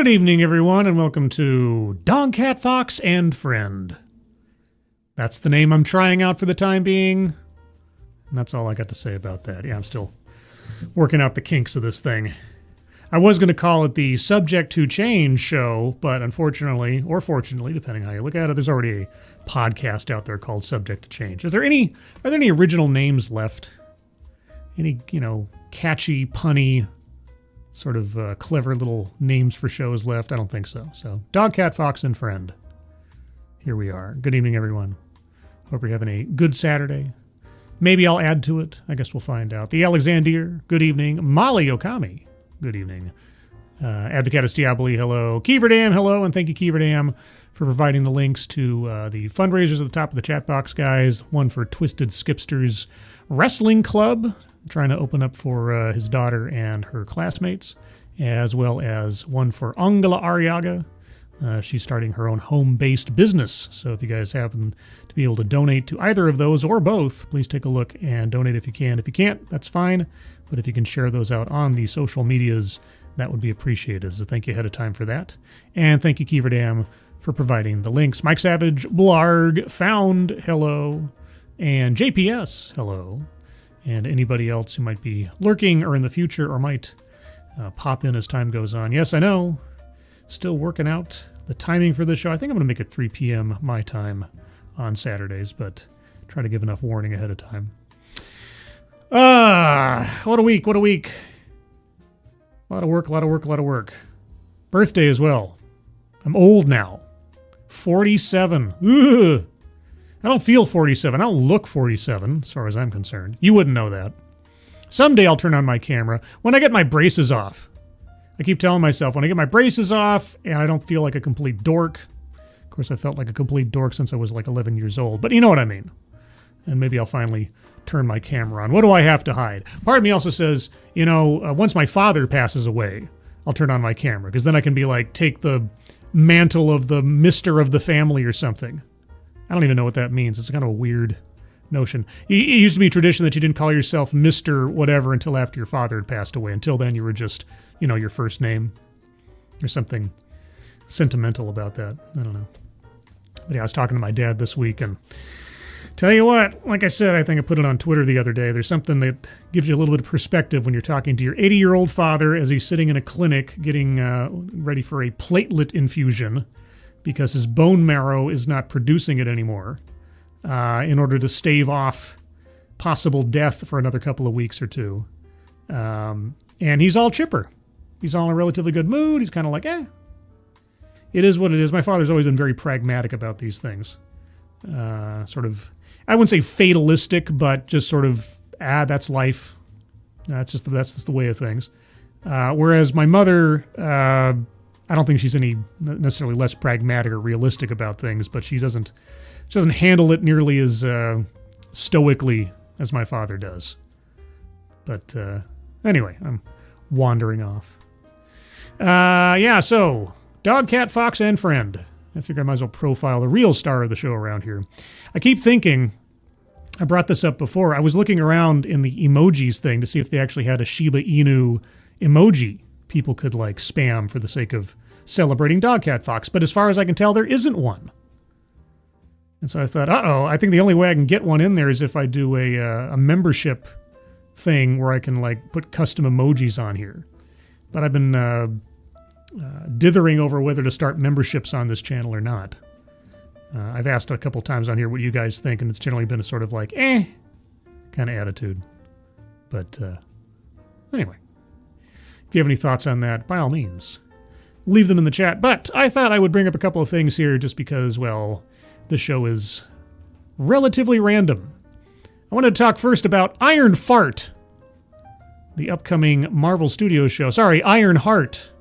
Good evening, everyone, and welcome to DogCatFox and Friend. That's the name I'm trying out for the time being. And that's all I got to say about that. Yeah, I'm still working out the kinks of this thing. I was going to call it the Subject to Change show, but unfortunately, or fortunately, depending how you look at it, there's already a podcast out there called Subject to Change. Are there any original names left? Any, catchy, punny, sort of clever little names for shows left? I don't think so. So, DogCatFox and Friend. Here we are. Good evening, everyone. Hope you're having a good Saturday. Maybe I'll add to it. I guess we'll find out. The Alexander, good evening. Molly Okami, good evening. Advocatus Diaboli, hello. Keeverdam, hello. And thank you, Keeverdam, for providing the links to the fundraisers at the top of the chat box, guys. One for Twisted Skipster's Wrestling Club, trying to open up for his daughter and her classmates, as well as one for Angela Arriaga. She's starting her own home-based business. So if you guys happen to be able to donate to either of those or both, please take a look and donate if you can. If you can't, that's fine. But if you can share those out on the social medias, that would be appreciated. So thank you ahead of time for that. And thank you, Keeverdam, for providing the links. Mike Savage, Blarg, Found, hello. And JPS, hello. And anybody else who might be lurking or in the future or might pop in as time goes on. Yes, I know. Still working out the timing for this show. I think I'm going to make it 3 p.m. my time on Saturdays, but try to give enough warning ahead of time. What a week. A lot of work. Birthday as well. I'm old now. 47. Ugh. I don't feel 47. I don't look 47 as far as I'm concerned. You wouldn't know that. Someday I'll turn on my camera when I get my braces off. I keep telling myself when I get my braces off and I don't feel like a complete dork. Of course, I felt like a complete dork since I was like 11 years old, but you know what I mean. And maybe I'll finally turn my camera on. What do I have to hide? Part of me also says, once my father passes away, I'll turn on my camera because then I can be like, take the mantle of the mister of the family or something. I don't even know what that means. It's kind of a weird notion. It used to be a tradition that you didn't call yourself Mr. whatever until after your father had passed away. Until then, you were just, your first name or something sentimental about that. I don't know. But yeah, I was talking to my dad this week and tell you what, like I said, I think I put it on Twitter the other day. There's something that gives you a little bit of perspective when you're talking to your 80-year-old father as he's sitting in a clinic getting ready for a platelet infusion because his bone marrow is not producing it anymore in order to stave off possible death for another couple of weeks or two. And he's all chipper. He's all in a relatively good mood. He's kind of like, it is what it is. My father's always been very pragmatic about these things. Sort of, I wouldn't say fatalistic, but just sort of, that's life. That's just the way of things. Whereas my mother, I don't think she's any necessarily less pragmatic or realistic about things, but she doesn't handle it nearly as stoically as my father does. But anyway, I'm wandering off. So DogCatFox and Friend. I figure I might as well profile the real star of the show around here. I keep thinking, I brought this up before, I was looking around in the emojis thing to see if they actually had a Shiba Inu emoji people could like spam for the sake of celebrating DogCatFox. But as far as I can tell, there isn't one. And so I thought, I think the only way I can get one in there is if I do a membership thing where I can like put custom emojis on here. But I've been dithering over whether to start memberships on this channel or not. I've asked a couple times on here what you guys think, and it's generally been a sort of like, kind of attitude. But anyway, if you have any thoughts on that, by all means, leave them in the chat. But I thought I would bring up a couple of things here just because, well, the show is relatively random. I wanted to talk first about Iron Fart, the upcoming Marvel Studios show. Sorry, Iron Heart.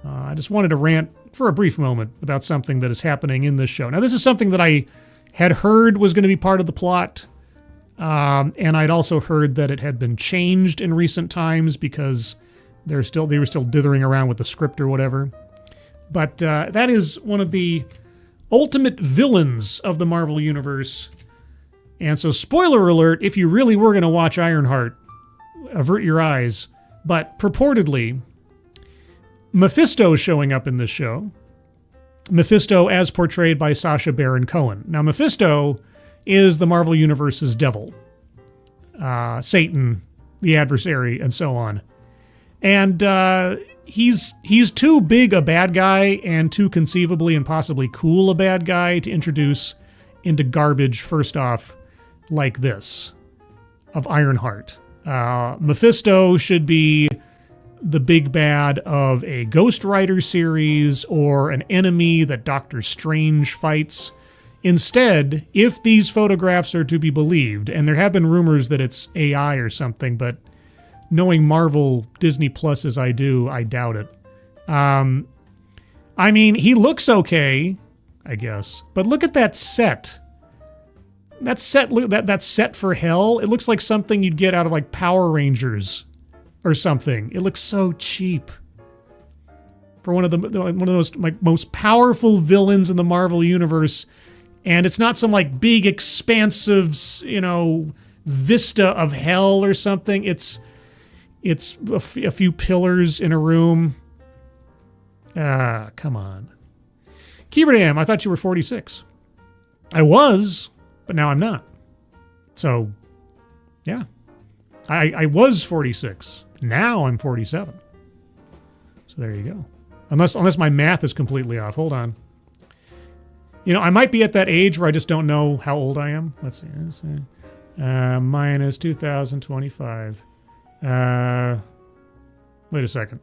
I just wanted to rant for a brief moment about something that is happening in this show. Now, this is something that I had heard was going to be part of the plot, and I'd also heard that it had been changed in recent times because they were still dithering around with the script or whatever. But that is one of the ultimate villains of the Marvel Universe. And so, spoiler alert, if you really were going to watch Ironheart, avert your eyes. But purportedly, Mephisto showing up in this show. Mephisto as portrayed by Sacha Baron Cohen. Now, Mephisto is the Marvel Universe's devil. Satan, the adversary, and so on. And he's too big a bad guy and too conceivably and possibly cool a bad guy to introduce into garbage, first off, like this, of Ironheart. Mephisto should be the big bad of a Ghost Rider series or an enemy that Doctor Strange fights. Instead, if these photographs are to be believed, and there have been rumors that it's AI or something, but knowing Marvel, Disney Plus as I do, I doubt it. I mean, he looks okay, I guess, but look at that set. That set for hell, it looks like something you'd get out of like Power Rangers or something. It looks so cheap for one of those like most powerful villains in the Marvel universe, and it's not some like big expansive, vista of hell or something. It's a few pillars in a room. Come on. Keeverdam, I thought you were 46. I was, but now I'm not. So, yeah. I was 46. Now I'm 47. So there you go. Unless my math is completely off. Hold on. I might be at that age where I just don't know how old I am. Let's see. Minus 2025. Wait a second.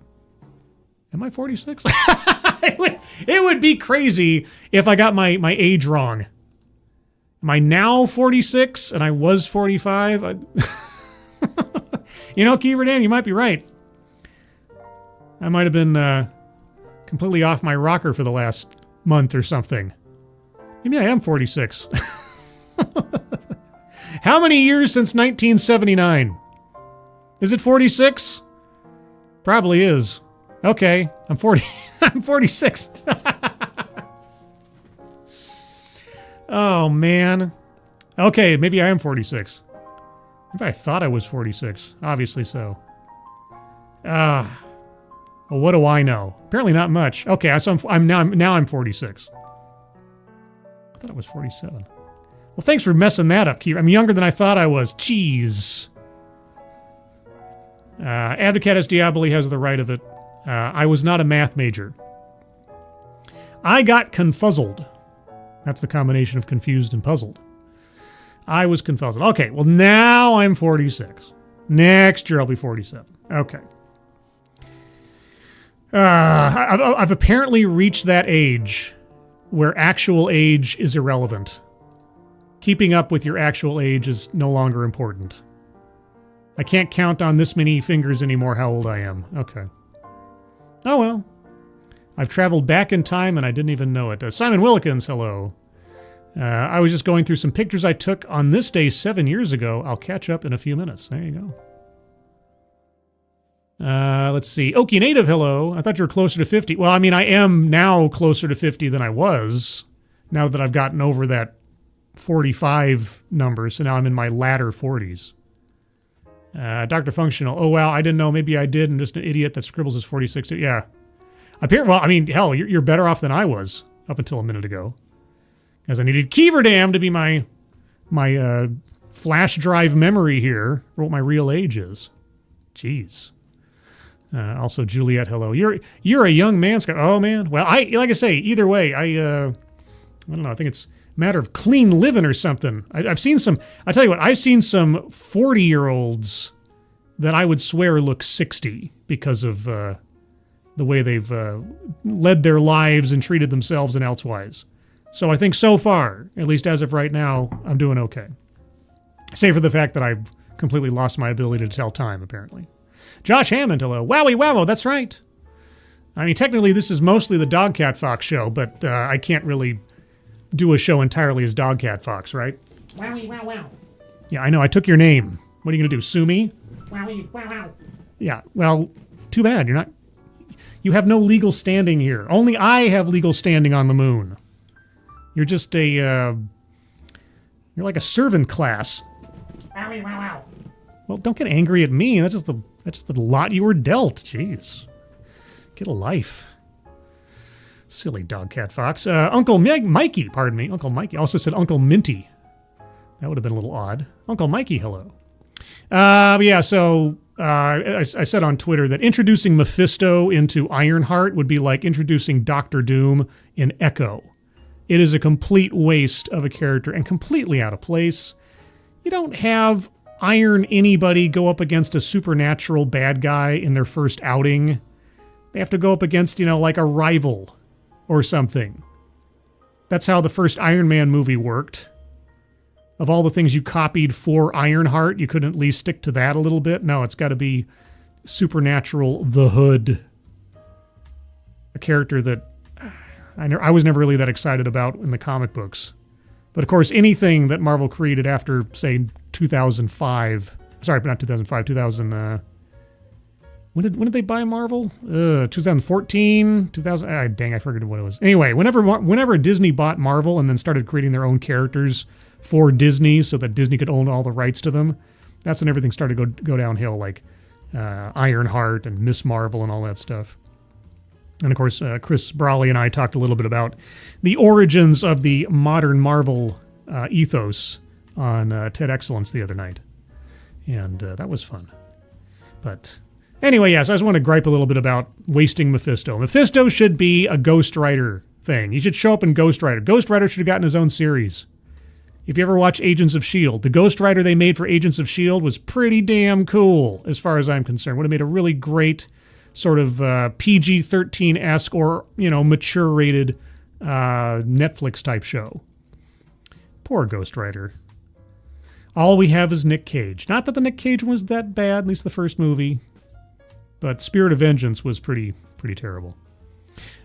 Am I 46? It would be crazy if I got my age wrong. Am I now 46 and I was 45? Keeverdam, you might be right. I might have been completely off my rocker for the last month or something. Maybe I am 46. How many years since 1979? Is it 46? Probably is. Okay, I'm 40. I'm 46. Oh, man. Okay, maybe I am 46. Maybe I thought I was 46. Obviously so. Well, what do I know? Apparently not much. Okay, so I'm 46. I thought I was 47. Well, thanks for messing that up, Keith. I'm younger than I thought I was. Jeez. Advocatus Diaboli has the right of it. I was not a math major. I got confuzzled. That's the combination of confused and puzzled. I was confuzzled. Okay, well now I'm 46. Next year I'll be 47. Okay. I've apparently reached that age where actual age is irrelevant. Keeping up with your actual age is no longer important. I can't count on this many fingers anymore how old I am. Okay. Oh well. I've traveled back in time and I didn't even know it. Simon Willikins, hello. I was just going through some pictures I took on this day 7 years ago. I'll catch up in a few minutes. There you go. Let's see. Okie Native, hello. I thought you were closer to 50. Well, I mean, I am now closer to 50 than I was, now that I've gotten over that 45 number, so now I'm in my latter 40s. Dr. Functional. Oh, wow, I didn't know. Maybe I did. I'm just an idiot that scribbles is 46. Yeah. Well, I mean, hell, you're better off than I was up until a minute ago. Because I needed Keeverdam to be my flash drive memory here for what my real age is. Jeez. Also, Juliet, hello. You're a young man. Oh, man. Well, like I say, either way, I don't know. I think it's a matter of clean living or something. I've seen some, I tell you what, I've seen some 40-year-olds that I would swear look 60 because of the way they've led their lives and treated themselves and elsewise. So I think so far, at least as of right now, I'm doing okay. Save for the fact that I've completely lost my ability to tell time, apparently. Josh Hammond, hello. Wowie wow, that's right. I mean, technically this is mostly the DogCatFox show, but I can't really do a show entirely as DogCatFox, right? Wowie wow wow. Yeah, I know, I took your name. What are you going to do, sue me? Wowie wow wow. Yeah, well, too bad. You have no legal standing here. Only I have legal standing on the moon. You're just you're like a servant class. Wowie wow wow. Well, don't get angry at me. That's just the lot you were dealt. Jeez. Get a life. Silly DogCatFox. Uncle Mikey, pardon me. Uncle Mikey also said Uncle Minty. That would have been a little odd. Uncle Mikey, hello. I said on Twitter that introducing Mephisto into Ironheart would be like introducing Doctor Doom in Echo. It is a complete waste of a character and completely out of place. You don't have Iron anybody go up against a supernatural bad guy in their first outing. They have to go up against, like a rival or something. That's how the first Iron Man movie worked. Of all the things you copied for Ironheart, you couldn't at least stick to that a little bit? No, it's got to be Supernatural the Hood. A character that I was never really that excited about in the comic books. But of course, anything that Marvel created after, say, 2005... Sorry, not 2005, 2000... When did they buy Marvel? 2014? 2000... dang, I forget what it was. Anyway, whenever Disney bought Marvel and then started creating their own characters for Disney so that Disney could own all the rights to them, that's when everything started to go downhill, like Ironheart and Miss Marvel and all that stuff. And of course, Chris Brawley and I talked a little bit about the origins of the modern Marvel ethos on TED Excellence the other night. And that was fun. But anyway, yes, I just want to gripe a little bit about wasting Mephisto. Mephisto should be a Ghost Rider thing. He should show up in Ghost Rider. Ghost Rider should have gotten his own series. If you ever watch Agents of S.H.I.E.L.D., the Ghost Rider they made for Agents of S.H.I.E.L.D. was pretty damn cool, as far as I'm concerned. Would have made a really great sort of PG-13-esque or, mature-rated Netflix-type show. Poor Ghost Rider. All we have is Nick Cage. Not that the Nick Cage was that bad, at least the first movie, but Spirit of Vengeance was pretty terrible.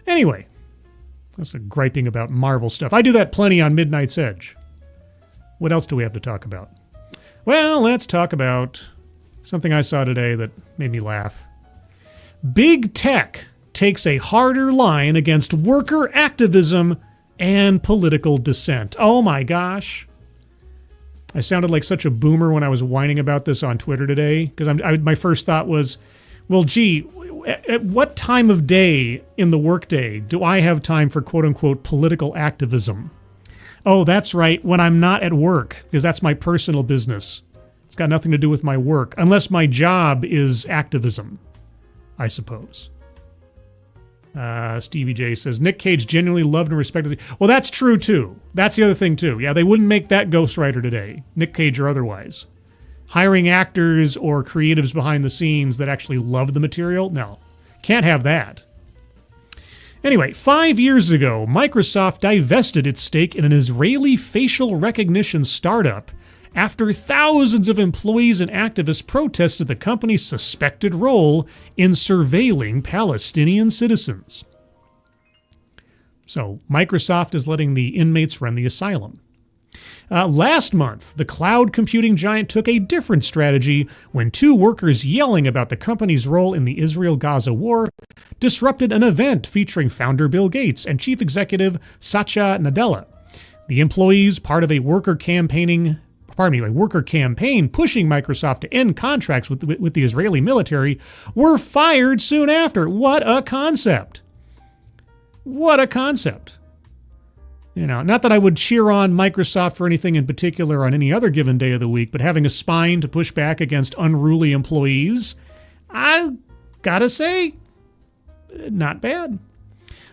Anyway, that's a griping about Marvel stuff. I do that plenty on Midnight's Edge. What else do we have to talk about? Well, let's talk about something I saw today that made me laugh. Big Tech takes a harder line against worker activism and political dissent. Oh my gosh. I sounded like such a boomer when I was whining about this on Twitter today, because my first thought was, well, gee, at what time of day in the workday do I have time for quote-unquote political activism? Oh, that's right, when I'm not at work, because that's my personal business. It's got nothing to do with my work, unless my job is activism, I suppose. Stevie J says, Nick Cage genuinely loved and respected. Well, that's true, too. That's the other thing, too. Yeah, they wouldn't make that Ghost Rider today, Nick Cage or otherwise. Hiring actors or creatives behind the scenes that actually love the material? No. Can't have that. Anyway, 5 years ago, Microsoft divested its stake in an Israeli facial recognition startup after thousands of employees and activists protested the company's suspected role in surveilling Palestinian citizens. So, Microsoft is letting the inmates run the asylum. Last month, the cloud computing giant took a different strategy when two workers yelling about the company's role in the Israel-Gaza war disrupted an event featuring founder Bill Gates and chief executive Satya Nadella. The employees, part of a worker campaign pushing Microsoft to end contracts with the Israeli military, were fired soon after. What a concept. What a concept. Not that I would cheer on Microsoft for anything in particular on any other given day of the week, but having a spine to push back against unruly employees, I gotta say, not bad.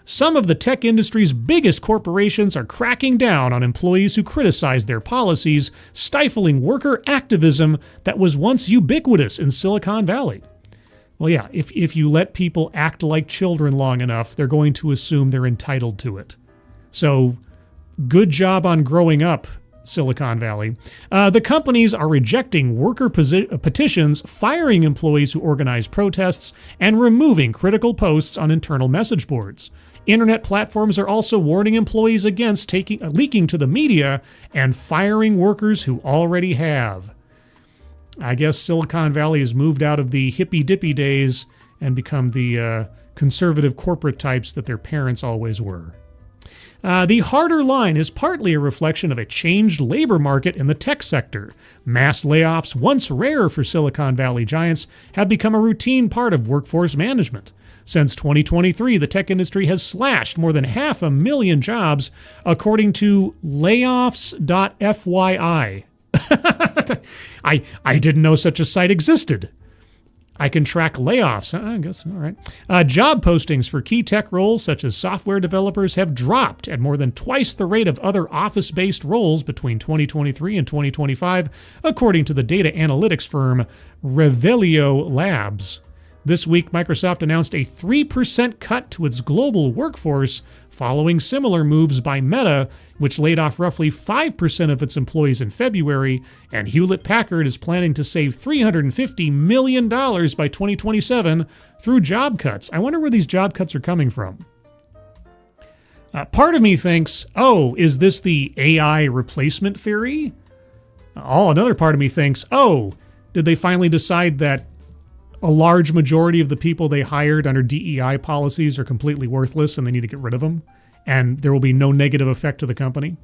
Some of the tech industry's biggest corporations are cracking down on employees who criticize their policies, stifling worker activism that was once ubiquitous in Silicon Valley. Well, yeah, if you let people act like children long enough, they're going to assume they're entitled to it. So, good job on growing up, Silicon Valley. The companies are rejecting worker petitions, firing employees who organize protests, and removing critical posts on internal message boards. Internet platforms are also warning employees against leaking to the media and firing workers who already have. I guess Silicon Valley has moved out of the hippy-dippy days and become the conservative corporate types that their parents always were. The harder line is partly a reflection of a changed labor market in the tech sector. Mass layoffs, once rare for Silicon Valley giants, have become a routine part of workforce management. Since 2023, the tech industry has slashed more than 500,000 jobs, according to layoffs.fyi. I didn't know such a site existed. I can track layoffs. I guess, all right. Job postings for key tech roles such as software developers have dropped at more than twice the rate of other office-based roles between 2023 and 2025, according to the data analytics firm Revelio Labs. This week, Microsoft announced a 3% cut to its global workforce following similar moves by Meta, which laid off roughly 5% of its employees in February, and Hewlett-Packard is planning to save $350 million by 2027 through job cuts. I wonder where these job cuts are coming from. Part of me thinks, is this the AI replacement theory? Another part of me thinks, did they finally decide that a large majority of the people they hired under DEI policies are completely worthless and they need to get rid of them, and there will be no negative effect to the company?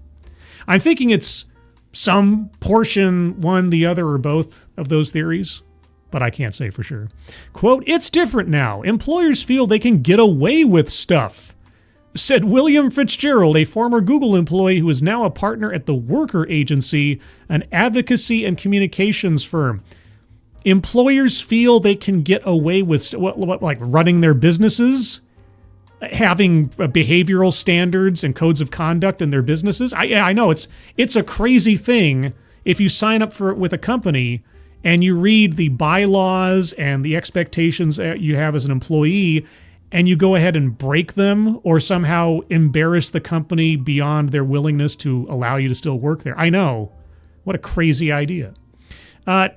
I'm thinking it's some portion, one, the other, or both of those theories, but I can't say for sure. Quote, "It's different now. Employers feel they can get away with stuff," said William Fitzgerald, a former Google employee who is now a partner at the Worker Agency, an advocacy and communications firm. Employers feel they can get away with like running their businesses, having behavioral standards and codes of conduct in their businesses. I know it's a crazy thing if you sign up for it with a company and you read the bylaws and the expectations that you have as an employee, and you go ahead and break them or somehow embarrass the company beyond their willingness to allow you to still work there. I know. What a crazy idea.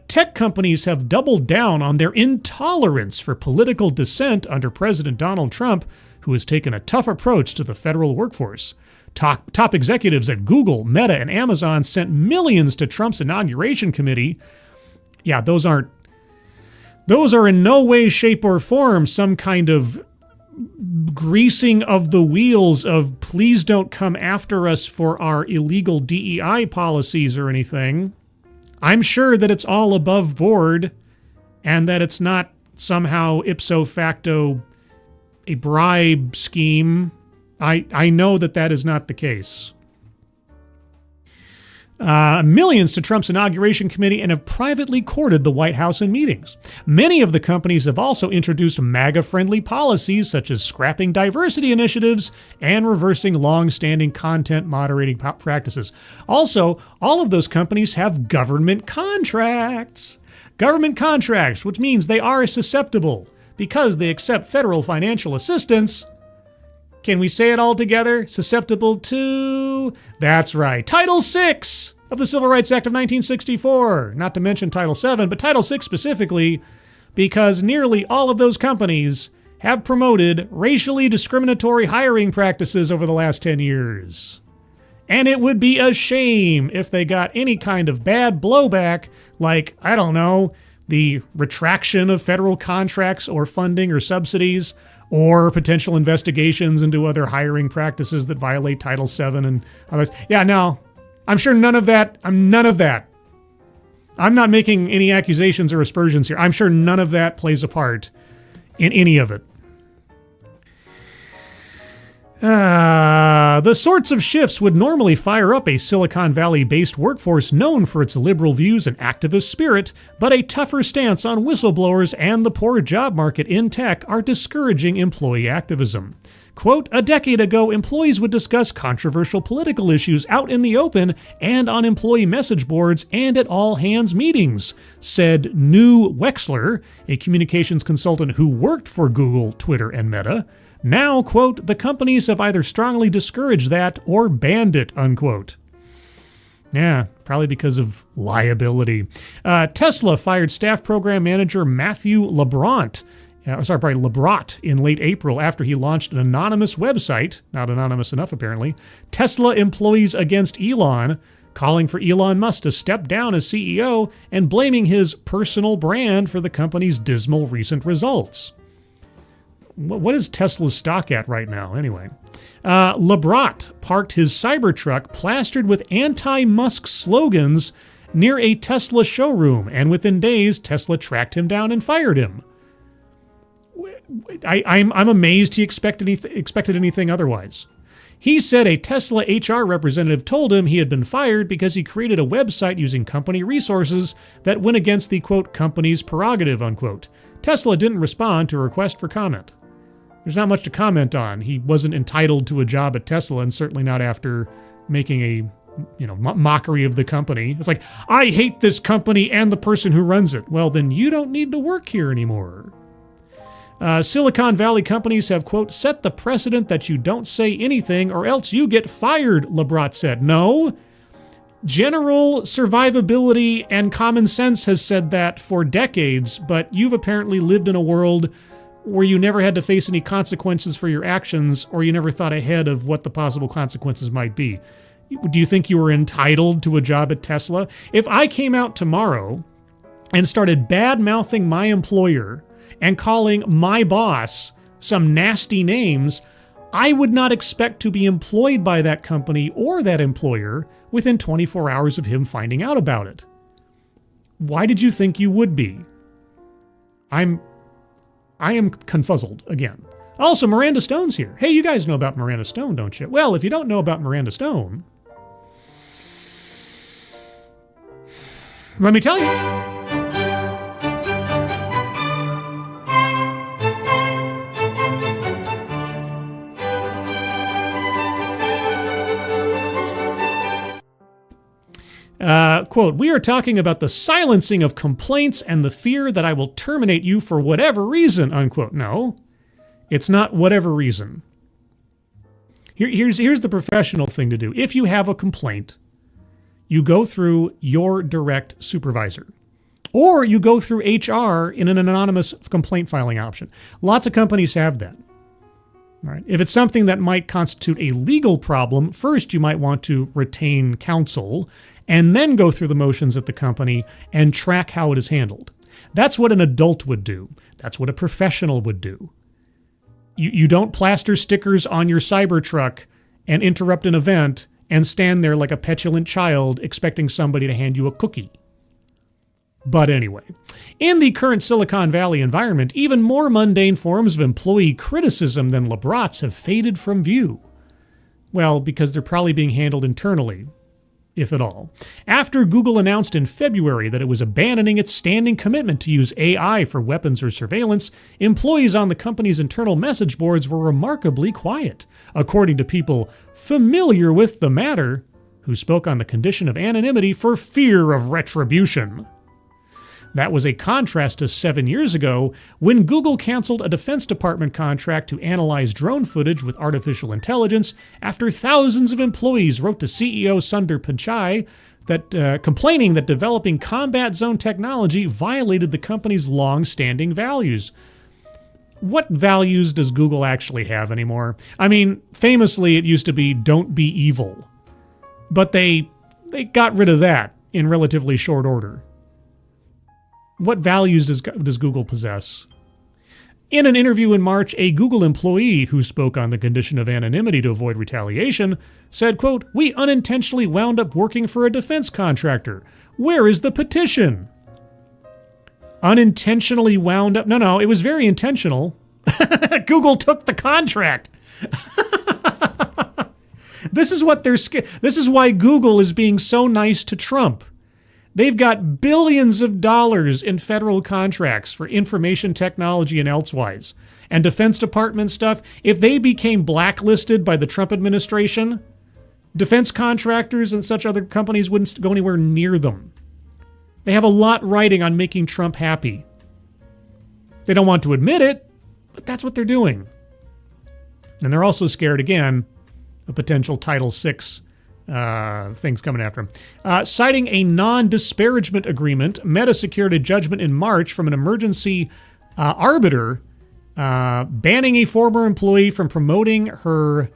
Tech companies have doubled down on their intolerance for political dissent under President Donald Trump, who has taken a tough approach to the federal workforce. Top executives at Google, Meta, and Amazon sent millions to Trump's inauguration committee. Yeah, those are in no way, shape, or form some kind of greasing of the wheels of please don't come after us for our illegal DEI policies or anything. I'm sure that it's all above board and that it's not somehow ipso facto a bribe scheme. I know that is not the case. Millions to Trump's inauguration committee and have privately courted the White House in meetings. Many of the companies have also introduced MAGA-friendly policies such as scrapping diversity initiatives and reversing long-standing content moderating practices. Also, all of those companies have government contracts. Government contracts, which means they are susceptible because they accept federal financial assistance. Can we say it all together? Susceptible to... That's right. Title VI of the Civil Rights Act of 1964. Not to mention Title VII, but Title VI specifically, because nearly all of those companies have promoted racially discriminatory hiring practices over the last 10 years. And it would be a shame if they got any kind of bad blowback, like, I don't know, the retraction of federal contracts or funding or subsidies, or potential investigations into other hiring practices that violate Title VII and others. Yeah, no, I'm sure none of that. I'm not making any accusations or aspersions here. I'm sure none of that plays a part in any of it. The sorts of shifts would normally fire up a Silicon Valley-based workforce known for its liberal views and activist spirit, but a tougher stance on whistleblowers and the poor job market in tech are discouraging employee activism. Quote, "A decade ago, employees would discuss controversial political issues out in the open and on employee message boards and at all-hands meetings," said New Wexler, a communications consultant who worked for Google, Twitter, and Meta. Now, quote, "the companies have either strongly discouraged that or banned it," unquote. Yeah, probably because of liability. Tesla fired staff program manager Matthew Lebrot in late April after he launched an anonymous website, not anonymous enough apparently, Tesla Employees Against Elon, calling for Elon Musk to step down as CEO and blaming his personal brand for the company's dismal recent results. What is Tesla's stock at right now, anyway? Lebrot parked his Cybertruck plastered with anti-Musk slogans near a Tesla showroom, and within days, Tesla tracked him down and fired him. I'm amazed he expected anything otherwise. He said a Tesla HR representative told him he had been fired because he created a website using company resources that went against the, quote, company's prerogative, unquote. Tesla didn't respond to a request for comment. There's not much to comment on. He wasn't entitled to a job at Tesla, and certainly not after making a mockery of the company. It's like, I hate this company and the person who runs it. Well, then you don't need to work here anymore. Silicon Valley companies have, quote, set the precedent that you don't say anything or else you get fired, Labrat said. No. General survivability and common sense has said that for decades, but you've apparently lived in a world where you never had to face any consequences for your actions, or you never thought ahead of what the possible consequences might be. Do you think you were entitled to a job at Tesla? If I came out tomorrow and started bad-mouthing my employer and calling my boss some nasty names, I would not expect to be employed by that company or that employer within 24 hours of him finding out about it. Why did you think you would be? I am confuzzled again. Also, Miranda Stone's here. Hey, you guys know about Miranda Stone, don't you? Well, if you don't know about Miranda Stone, let me tell you. Quote, we are talking about the silencing of complaints and the fear that I will terminate you for whatever reason, unquote. No, it's not whatever reason. Here's the professional thing to do. If you have a complaint, you go through your direct supervisor, or you go through HR in an anonymous complaint filing option. Lots of companies have that. All right. If it's something that might constitute a legal problem, first you might want to retain counsel and then go through the motions at the company and track how it is handled. That's what an adult would do. That's what a professional would do. You don't plaster stickers on your Cybertruck and interrupt an event and stand there like a petulant child expecting somebody to hand you a cookie. But anyway, in the current Silicon Valley environment, even more mundane forms of employee criticism than Labrat's have faded from view. Well, because they're probably being handled internally, if at all. After Google announced in February that it was abandoning its standing commitment to use AI for weapons or surveillance, employees on the company's internal message boards were remarkably quiet, according to people familiar with the matter, who spoke on the condition of anonymity for fear of retribution. That was a contrast to 7 years ago when Google canceled a Defense Department contract to analyze drone footage with artificial intelligence after thousands of employees wrote to CEO Sundar Pichai that complaining that developing combat zone technology violated the company's long-standing values. What values does Google actually have anymore? I mean, famously it used to be don't be evil. But they got rid of that in relatively short order. What values does Google possess? In an interview in March, a Google employee who spoke on the condition of anonymity to avoid retaliation said, quote, we unintentionally wound up working for a defense contractor. Where is the petition? Unintentionally wound up? No, it was very intentional. Google took the contract. This is why Google is being so nice to Trump. They've got billions of dollars in federal contracts for information technology and elsewise. And Defense Department stuff, if they became blacklisted by the Trump administration, defense contractors and such other companies wouldn't go anywhere near them. They have a lot riding on making Trump happy. They don't want to admit it, but that's what they're doing. And they're also scared, again, of potential Title VI things coming after him. Citing a non-disparagement agreement, Meta secured a judgment in March from an emergency arbiter banning a former employee from promoting her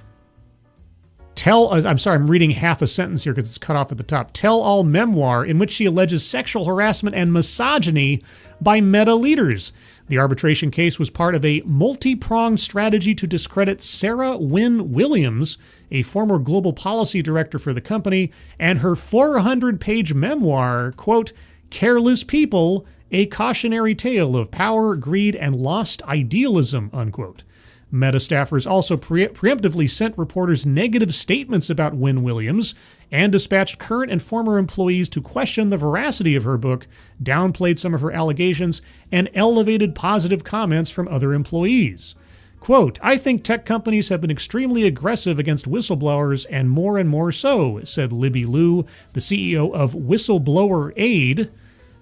I'm reading half a sentence here because it's cut off at the top. Tell-all memoir in which she alleges sexual harassment and misogyny by Meta leaders. The arbitration case was part of a multi-pronged strategy to discredit Sarah Wynne Williams, a former global policy director for the company, and her 400-page memoir, quote, Careless People, a cautionary tale of power, greed, and lost idealism, unquote. Meta staffers also preemptively sent reporters negative statements about Wynne Williams and dispatched current and former employees to question the veracity of her book, downplayed some of her allegations, and elevated positive comments from other employees. Quote, I think tech companies have been extremely aggressive against whistleblowers and more so, said Libby Liu, the CEO of Whistleblower Aid,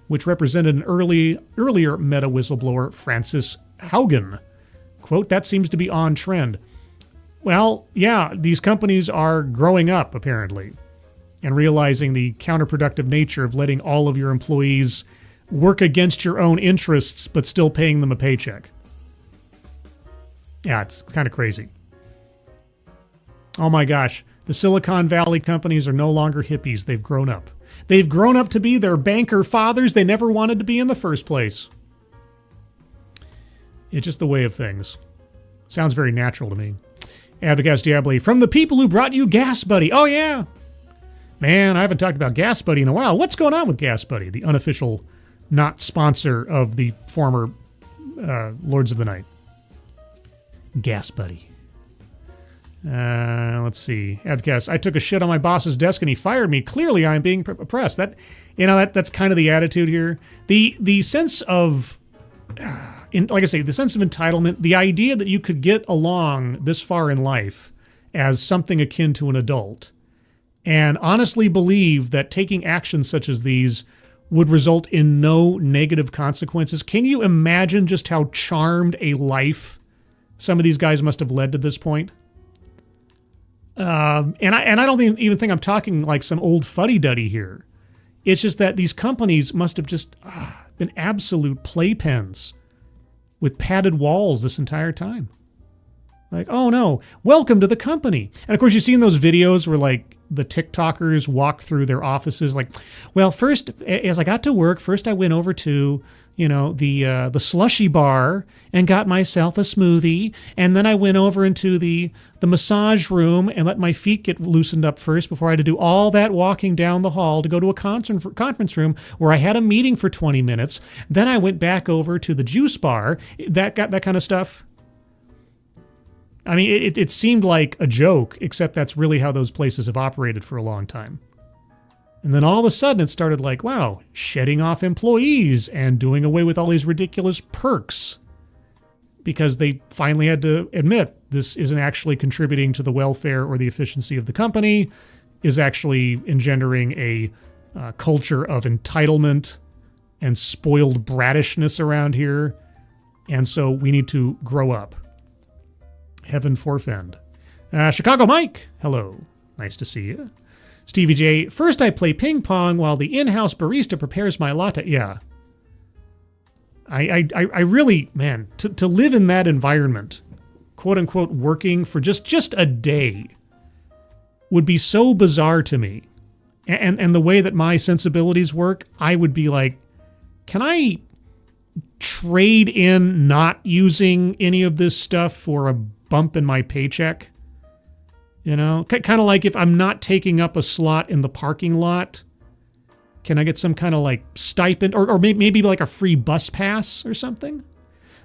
which represented an earlier Meta whistleblower, Frances Haugen. Quote, that seems to be on trend. Well, yeah, these companies are growing up, apparently, and realizing the counterproductive nature of letting all of your employees work against your own interests, but still paying them a paycheck. Yeah, it's kind of crazy. Oh my gosh, the Silicon Valley companies are no longer hippies. They've grown up. They've grown up to be their banker fathers they never wanted to be in the first place. It's just the way of things. Sounds very natural to me. Advocates Diablo, from the people who brought you Gas Buddy. Oh, yeah. Man, I haven't talked about Gas Buddy in a while. What's going on with Gas Buddy, the unofficial, not sponsor of the former Lords of the Night? Gas Buddy. Let's see. Advocates, I took a shit on my boss's desk and he fired me. Clearly, I'm being oppressed. That's kind of the attitude here. The sense of... like I say, the sense of entitlement, the idea that you could get along this far in life as something akin to an adult, and honestly believe that taking actions such as these would result in no negative consequences. Can you imagine just how charmed a life some of these guys must have led to this point? And I don't even think I'm talking like some old fuddy-duddy here. It's just that these companies must have just been absolute playpens with padded walls this entire time. Like, oh no, welcome to the company. And of course, you've seen those videos where like the TikTokers walk through their offices like, well, first, as I got to work, first I went over to, the slushy bar and got myself a smoothie. And then I went over into the massage room and let my feet get loosened up first before I had to do all that walking down the hall to go to a conference room where I had a meeting for 20 minutes. Then I went back over to the juice bar, that kind of stuff. I mean, it seemed like a joke, except that's really how those places have operated for a long time. And then all of a sudden it started like, wow, shedding off employees and doing away with all these ridiculous perks because they finally had to admit this isn't actually contributing to the welfare or the efficiency of the company, is actually engendering a culture of entitlement and spoiled brattishness around here. And so we need to grow up. Heaven forfend. Chicago Mike, hello. Nice to see you. Stevie J, first I play ping pong while the in-house barista prepares my latte. Yeah. I really, man, to live in that environment, quote unquote, working for just a day would be so bizarre to me. And the way that my sensibilities work, I would be like, can I trade in not using any of this stuff for a bump in my paycheck? Kind of like if I'm not taking up a slot in the parking lot, can I get some kind of like stipend or maybe like a free bus pass or something?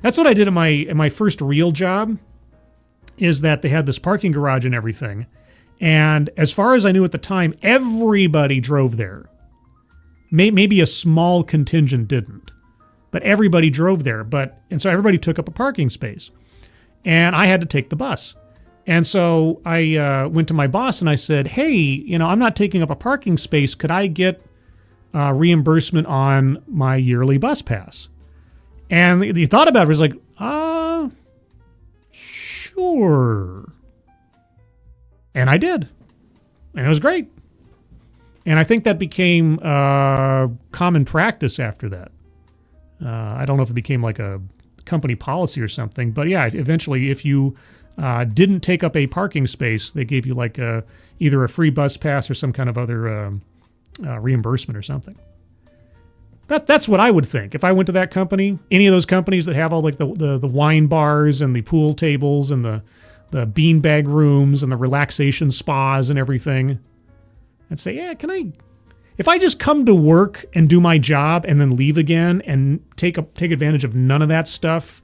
That's what I did in my first real job, is that they had this parking garage and everything. And as far as I knew at the time, everybody drove there. Maybe a small contingent didn't, but everybody drove there. And so everybody took up a parking space. And I had to take the bus. And so I went to my boss and I said, hey, I'm not taking up a parking space. Could I get reimbursement on my yearly bus pass? And he thought about it. He was like, sure. And I did. And it was great. And I think that became common practice after that. I don't know if it became like a company policy or something, but yeah, eventually if you didn't take up a parking space, they gave you like either a free bus pass or some kind of other reimbursement or something. That's what I would think if I went to that company. Any of those companies that have all like the wine bars and the pool tables and the beanbag rooms and the relaxation spas and everything, I'd say, yeah, can If I just come to work and do my job and then leave again and take advantage of none of that stuff,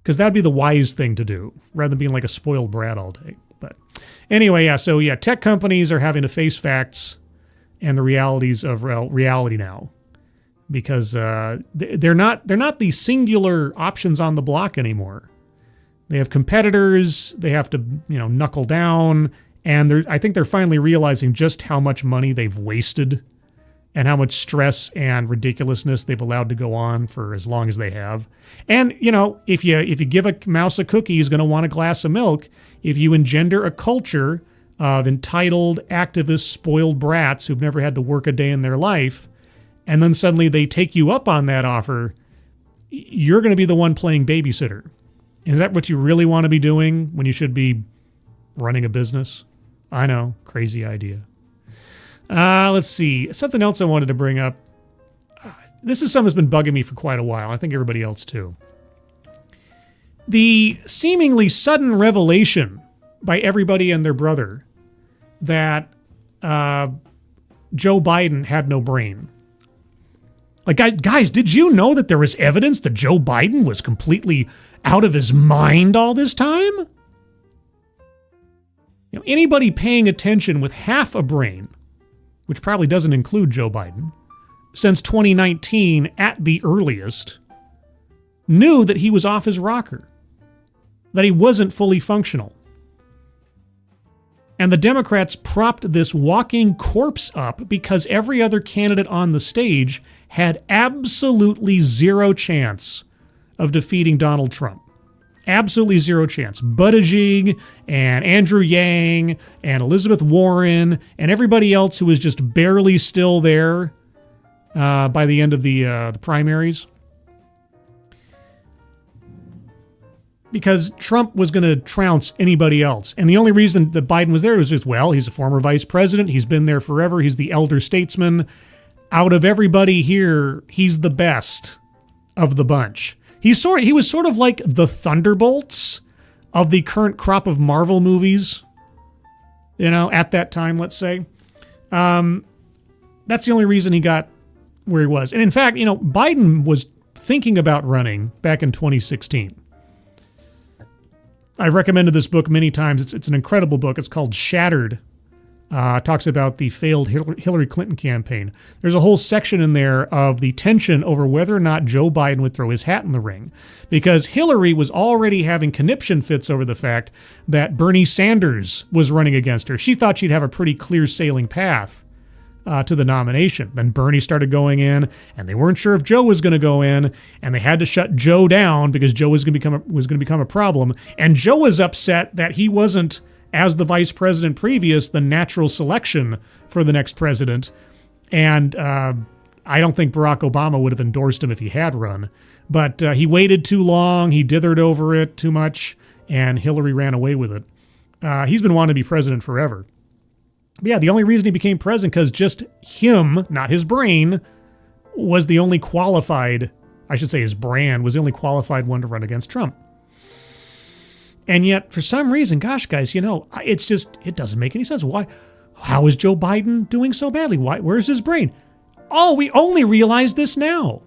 because that'd be the wise thing to do rather than being like a spoiled brat all day. But anyway, tech companies are having to face facts and the realities of reality now, because they're not the singular options on the block anymore. They have competitors. They have to knuckle down, and I think they're finally realizing just how much money they've wasted and how much stress and ridiculousness they've allowed to go on for as long as they have. And, if you give a mouse a cookie, he's going to want a glass of milk. If you engender a culture of entitled, activist, spoiled brats who've never had to work a day in their life, and then suddenly they take you up on that offer, you're going to be the one playing babysitter. Is that what you really want to be doing when you should be running a business? I know, crazy idea. Let's see. Something else I wanted to bring up. This is something that's been bugging me for quite a while. I think everybody else too. The seemingly sudden revelation by everybody and their brother that Joe Biden had no brain. Like, guys, did you know that there was evidence that Joe Biden was completely out of his mind all this time? Anybody paying attention with half a brain, which probably doesn't include Joe Biden, since 2019 at the earliest, knew that he was off his rocker, that he wasn't fully functional. And the Democrats propped this walking corpse up because every other candidate on the stage had absolutely zero chance of defeating Donald Trump. Absolutely zero chance. Buttigieg and Andrew Yang and Elizabeth Warren and everybody else who was just barely still there by the end of the primaries. Because Trump was going to trounce anybody else. And the only reason that Biden was there was just, well, he's a former vice president. He's been there forever. He's the elder statesman. Out of everybody here, he's the best of the bunch. He was sort of like the Thunderbolts of the current crop of Marvel movies, at that time, let's say. That's the only reason he got where he was. And in fact, Biden was thinking about running back in 2016. I've recommended this book many times. It's an incredible book. It's called Shattered. Talks about the failed Hillary Clinton campaign. There's a whole section in there of the tension over whether or not Joe Biden would throw his hat in the ring, because Hillary was already having conniption fits over the fact that Bernie Sanders was running against her. She thought she'd have a pretty clear sailing path to the nomination. Then Bernie started going in, and they weren't sure if Joe was going to go in, and they had to shut Joe down because Joe was going to become a problem. And Joe was upset that he wasn't, as the vice president previous, the natural selection for the next president. And I don't think Barack Obama would have endorsed him if he had run. But he waited too long, he dithered over it too much, and Hillary ran away with it. He's been wanting to be president forever. But yeah, the only reason he became president, because just him, not his brain, was the only qualified, I should say his brand, was the only qualified one to run against Trump. And yet, for some reason, gosh, guys, it doesn't make any sense. Why? How is Joe Biden doing so badly? Where's his brain? Oh, we only realize this now.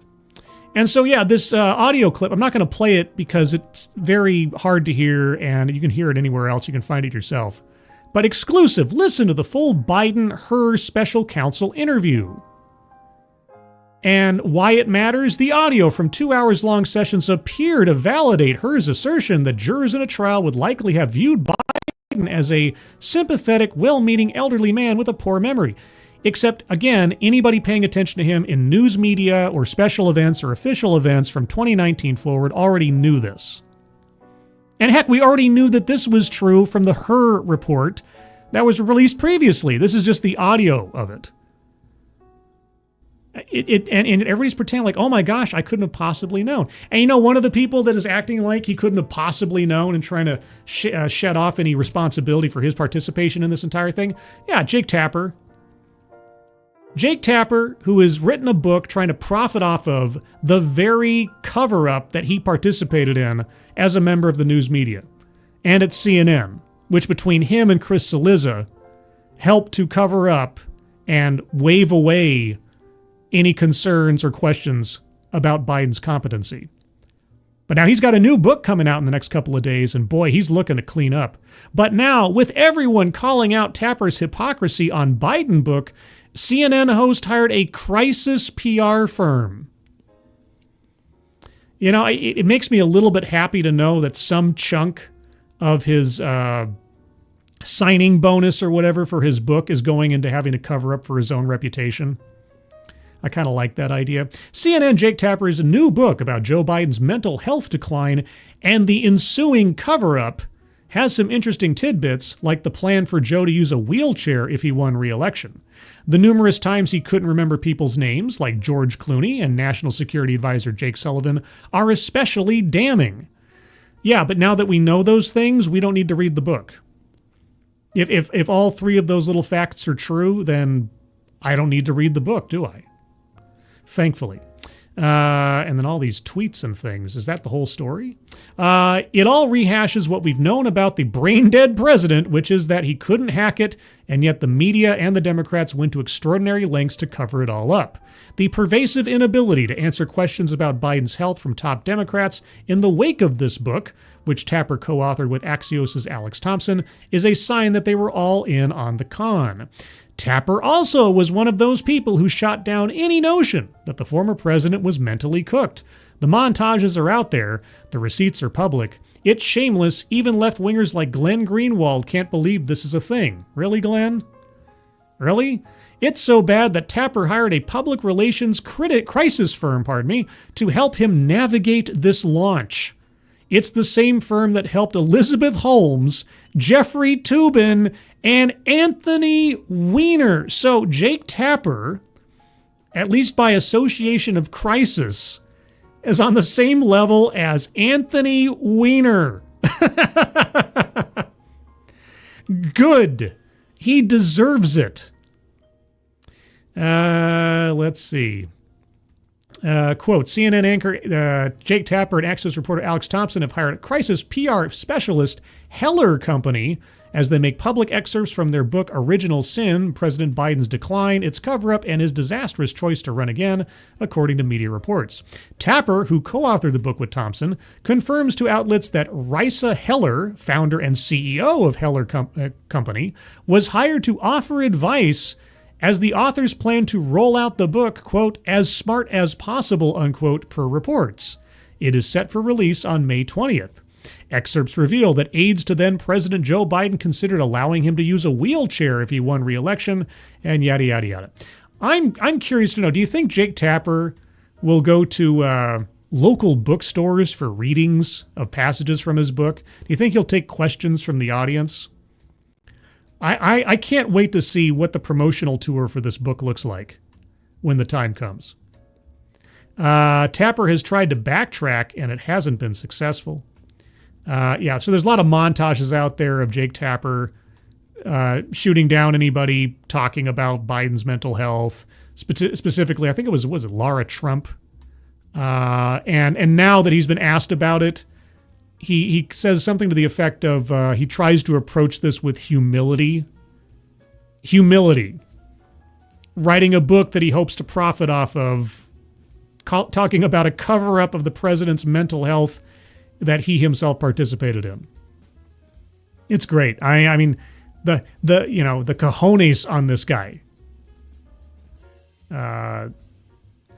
And so, yeah, this audio clip, I'm not going to play it because it's very hard to hear, and you can hear it anywhere else. You can find it yourself. But exclusive, listen to the full Biden-Hur special counsel interview. And why it matters? The audio from 2 hours long sessions appear to validate Hur's assertion that jurors in a trial would likely have viewed Biden as a sympathetic, well-meaning elderly man with a poor memory. Except, again, anybody paying attention to him in news media or special events or official events from 2019 forward already knew this. And heck, we already knew that this was true from the Hur report that was released previously. This is just the audio of it. And everybody's pretending like, oh my gosh, I couldn't have possibly known. And one of the people that is acting like he couldn't have possibly known and trying to shed off any responsibility for his participation in this entire thing? Yeah, Jake Tapper. Jake Tapper, who has written a book trying to profit off of the very cover-up that he participated in as a member of the news media. And at CNN, which between him and Chris Cillizza helped to cover up and wave away any concerns or questions about Biden's competency. But now he's got a new book coming out in the next couple of days, and boy, he's looking to clean up. But now, with everyone calling out Tapper's hypocrisy on Biden book, CNN host hired a crisis PR firm. You know, it makes me a little bit happy to know that some chunk of his signing bonus or whatever for his book is going into having to cover up for his own reputation. I kind of like that idea. CNN Jake Tapper's new book about Joe Biden's mental health decline and the ensuing cover-up has some interesting tidbits, like the plan for Joe to use a wheelchair if he won re-election. The numerous times he couldn't remember people's names, like George Clooney and National Security Advisor Jake Sullivan, are especially damning. Yeah, but now that we know those things, we don't need to read the book. If all three of those little facts are true, then I don't need to read the book, do I? Thankfully. And then all these tweets and things. Is that the whole story? It all rehashes what we've known about the brain-dead president, which is that he couldn't hack it, and yet the media and the Democrats went to extraordinary lengths to cover it all up. The pervasive inability to answer questions about Biden's health from top Democrats in the wake of this book, which Tapper co-authored with Axios' Alex Thompson, is a sign that they were all in on the con. Tapper also was one of those people who shot down any notion that the former president was mentally cooked. The montages are out there. The receipts are public. It's shameless. Even left-wingers like Glenn Greenwald can't believe this is a thing. Really, Glenn? Really? It's so bad that Tapper hired a public relations crisis firm, to help him navigate this launch. It's the same firm that helped Elizabeth Holmes, Jeffrey Toobin, and Anthony Weiner. So Jake Tapper, at least by association of crisis, is on the same level as Anthony Weiner. Good. He deserves it. Let's see. Quote, CNN anchor Jake Tapper and Axios reporter Alex Thompson have hired a crisis PR specialist, Heller Company, as they make public excerpts from their book Original Sin, President Biden's Decline, Its Cover-Up, and His Disastrous Choice to Run Again, according to media reports. Tapper, who co-authored the book with Thompson, confirms to outlets that Risa Heller, founder and CEO of Heller Company, was hired to offer advice as the authors plan to roll out the book, quote, as smart as possible, unquote, per reports. It is set for release on May 20th. Excerpts reveal that aides to then-President Joe Biden considered allowing him to use a wheelchair if he won re-election, and yada, yada, yada. I'm curious to know, do you think Jake Tapper will go to local bookstores for readings of passages from his book? Do you think he'll take questions from the audience? I can't wait to see what the promotional tour for this book looks like when the time comes. Tapper has tried to backtrack, and it hasn't been successful. So there's a lot of montages out there of Jake Tapper shooting down anybody talking about Biden's mental health. Specifically, I think was it Laura Trump? And now that he's been asked about it, he says something to the effect of he tries to approach this with humility. Humility. Writing a book that he hopes to profit off of, talking about a cover-up of the president's mental health that he himself participated in. It's great. I mean, the cojones on this guy.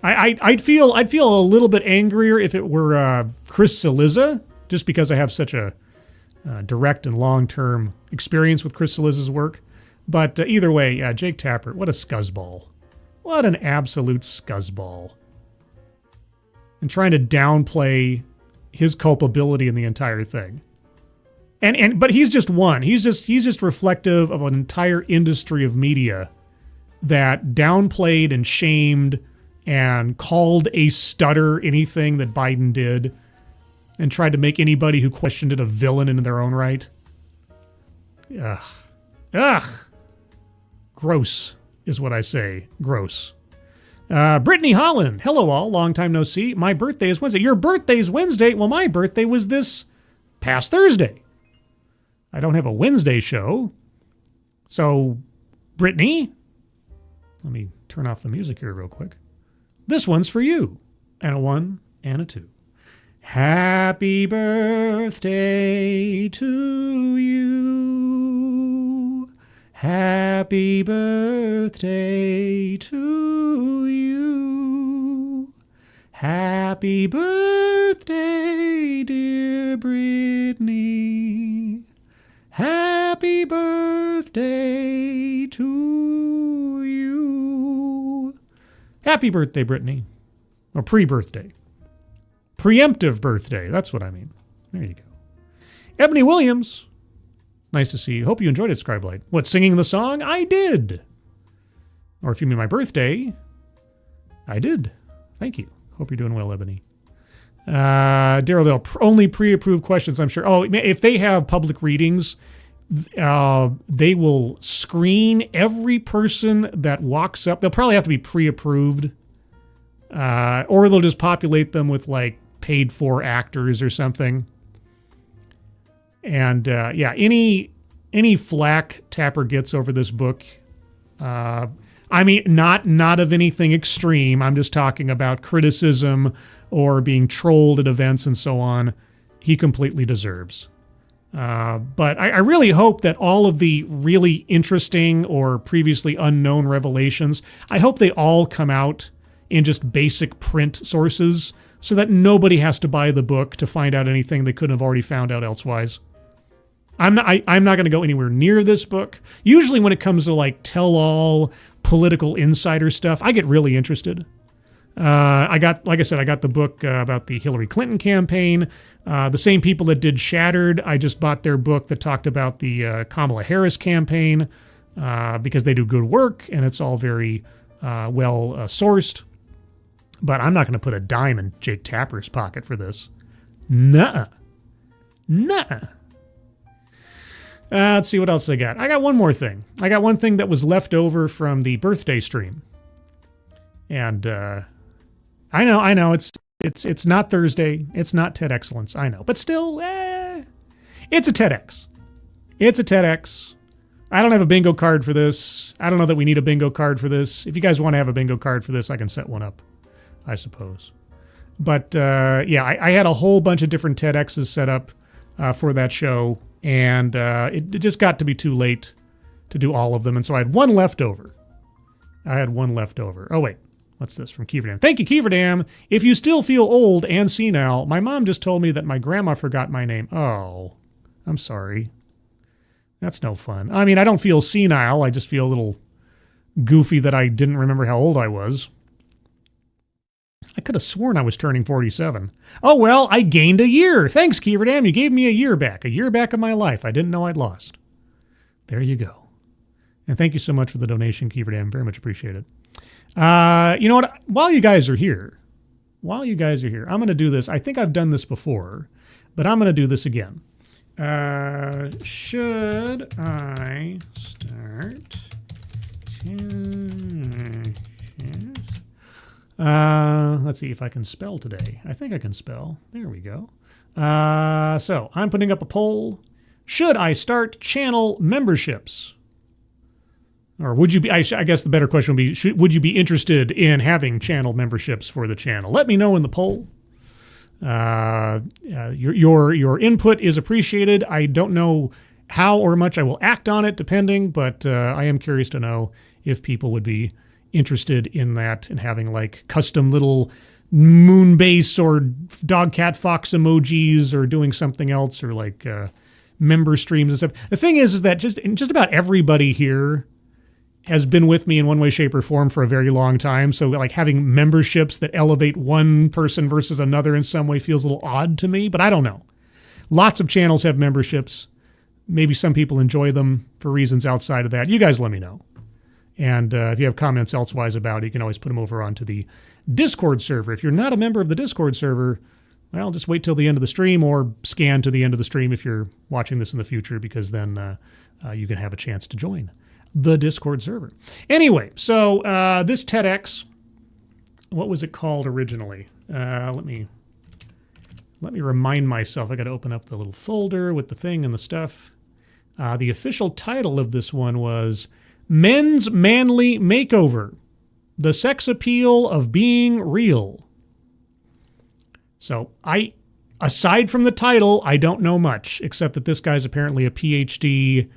I'd feel a little bit angrier if it were Chris Cillizza, just because I have such a direct and long-term experience with Chris Cillizza's work. But either way, Jake Tapper, what a scuzzball. What an absolute scuzzball. And trying to downplay his culpability in the entire thing. But he's just one. He's just reflective of an entire industry of media that downplayed and shamed and called a stutter anything that Biden did and tried to make anybody who questioned it a villain in their own right. Ugh. Gross is what I say. Gross. Brittany Holland. Hello all. Long time no see. My birthday is Wednesday. Your birthday's Wednesday? Well, my birthday was this past Thursday. I don't have a Wednesday show. So, Brittany, Let me turn off the music here real quick. This one's for you. And a 1 and a 2. Happy birthday to you. Happy birthday to you. Happy birthday, dear Brittany. Happy birthday to you. Happy birthday, Brittany. Or pre-birthday. Preemptive birthday. That's what I mean. There you go. Ebony Williams. Nice to see you. Hope you enjoyed it, Scribelight. What, singing the song? I did. Or if you mean my birthday, I did. Thank you. Hope you're doing well, Ebony. Daryl Dale, only pre-approved questions, I'm sure. Oh, if they have public readings, they will screen every person that walks up. They'll probably have to be pre-approved. Or they'll just populate them with like paid for actors or something. And yeah, any flack Tapper gets over this book, I mean, not of anything extreme. I'm just talking about criticism or being trolled at events and so on. He completely deserves. But I really hope that all of the really interesting or previously unknown revelations, I hope they all come out in just basic print sources so that nobody has to buy the book to find out anything they couldn't have already found out elsewise. I'm not going to go anywhere near this book. Usually when it comes to like tell-all political insider stuff, I get really interested. I got the book about the Hillary Clinton campaign. The same people that did Shattered, I just bought their book that talked about the Kamala Harris campaign because they do good work and it's all very well sourced. But I'm not going to put a dime in Jake Tapper's pocket for this. Nuh-uh. Let's see what else I got. I got one more thing. I got one thing that was left over from the birthday stream. And I know it's not Thursday. It's not TED Excellence. I know. But still, it's a TEDx. It's a TEDx. I don't have a bingo card for this. I don't know that we need a bingo card for this. If you guys want to have a bingo card for this, I can set one up, I suppose. But yeah, I had a whole bunch of different TEDx's set up for that show, and it just got to be too late to do all of them, and so I had one left over. Oh, wait. What's this from Keeverdam? Thank you, Keeverdam. If you still feel old and senile, my mom just told me that my grandma forgot my name. Oh, I'm sorry. That's no fun. I mean, I don't feel senile. I just feel a little goofy that I didn't remember how old I was. I could have sworn I was turning 47. Oh, well, I gained a year. Thanks, Keeverdam. You gave me a year back of my life I didn't know I'd lost. There you go. And thank you so much for the donation, Keeverdam. Very much appreciated. You know what? While you guys are here, I'm going to do this. I think I've done this before, but I'm going to do this again. Should I start? Let's see if I can spell today. I think I can spell. There we go. So I'm putting up a poll. Should I start channel memberships? Or would you be, I guess the better question would be, would you be interested in having channel memberships for the channel? Let me know in the poll. Your input is appreciated. I don't know how or much I will act on it, depending, but I am curious to know if people would be interested in that and having like custom little moon base or DogCatFox emojis or doing something else or like member streams and stuff. The thing is that just about everybody here has been with me in one way, shape, or form for a very long time. So like having memberships that elevate one person versus another in some way feels a little odd to me, but I don't know. Lots of channels have memberships. Maybe some people enjoy them for reasons outside of that. You guys let me know. And if you have comments elsewise about it, you can always put them over onto the Discord server. If you're not a member of the Discord server, well, just wait till the end of the stream or scan to the end of the stream if you're watching this in the future, because then you can have a chance to join the Discord server. Anyway, so this TEDx, what was it called originally? Let me remind myself. I got to open up the little folder with the thing and the stuff. The official title of this one was Men's Manly Makeover. The sex appeal of being real. So aside from the title, I don't know much, except that this guy's apparently a PhD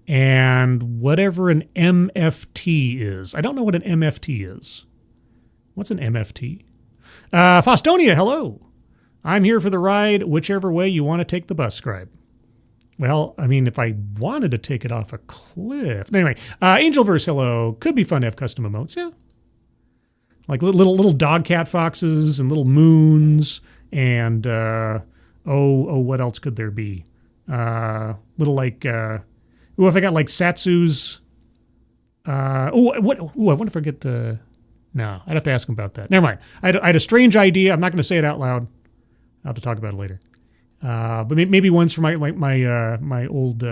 and whatever an MFT is. I don't know what an MFT is. What's an MFT? Faustonia, hello. I'm here for the ride, whichever way you want to take the bus, Scribe. Well, I mean, if I wanted to take it off a cliff. Anyway, Angelverse, hello. Could be fun to have custom emotes, yeah. Like little dog cat foxes and little moons and what else could there be? Little like if I got like Satsu's I wonder if I get no, I'd have to ask him about that. Never mind. I had a strange idea. I'm not going to say it out loud. I'll have to talk about it later. But maybe ones for my old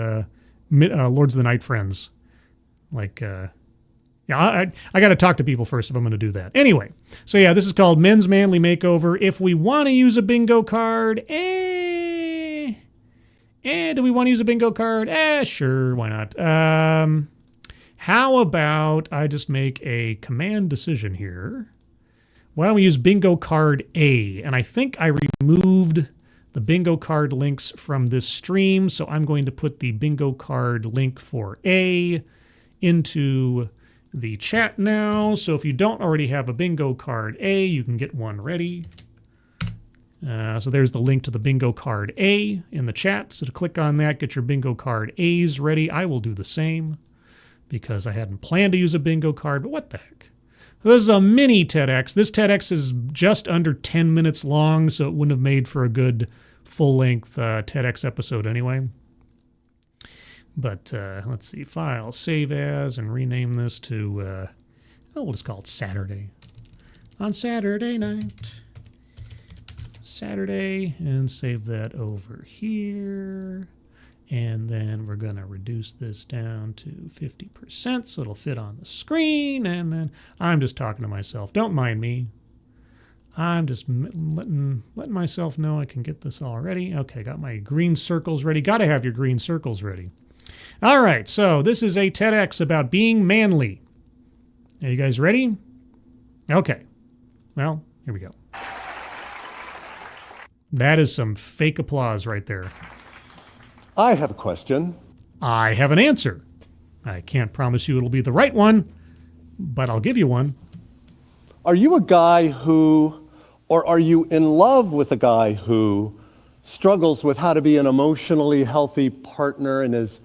Lords of the Night friends. Like I got to talk to people first if I'm going to do that. Anyway, so yeah, this is called Men's Manly Makeover. If we want to use a bingo card, do we want to use a bingo card? Sure, why not? How about I just make a command decision here? Why don't we use bingo card A? And I think I removed the bingo card links from this stream, so I'm going to put the bingo card link for A into the chat now. So if you don't already have a bingo card A, you can get one ready. So there's the link to the bingo card A in the chat. So to click on that, get your bingo card A's ready. I will do the same because I hadn't planned to use a bingo card, but what the heck? This is a mini TEDx. This TEDx is just under 10 minutes long, so it wouldn't have made for a good full-length TEDx episode anyway. But let's see, file, save as, and rename this to, we'll just call it Saturday. On Saturday night. Saturday, and save that over here. And then we're going to reduce this down to 50% so it'll fit on the screen. And then I'm just talking to myself. Don't mind me. I'm just letting myself know I can get this all ready. Okay, got my green circles ready. Got to have your green circles ready. All right, so this is a TEDx about being manly. Are you guys ready? Okay. Well, here we go. That is some fake applause right there. I have a question. I have an answer. I can't promise you it'll be the right one, but I'll give you one. Are you a guy who, or are you in love with a guy who struggles with how to be an emotionally healthy partner in his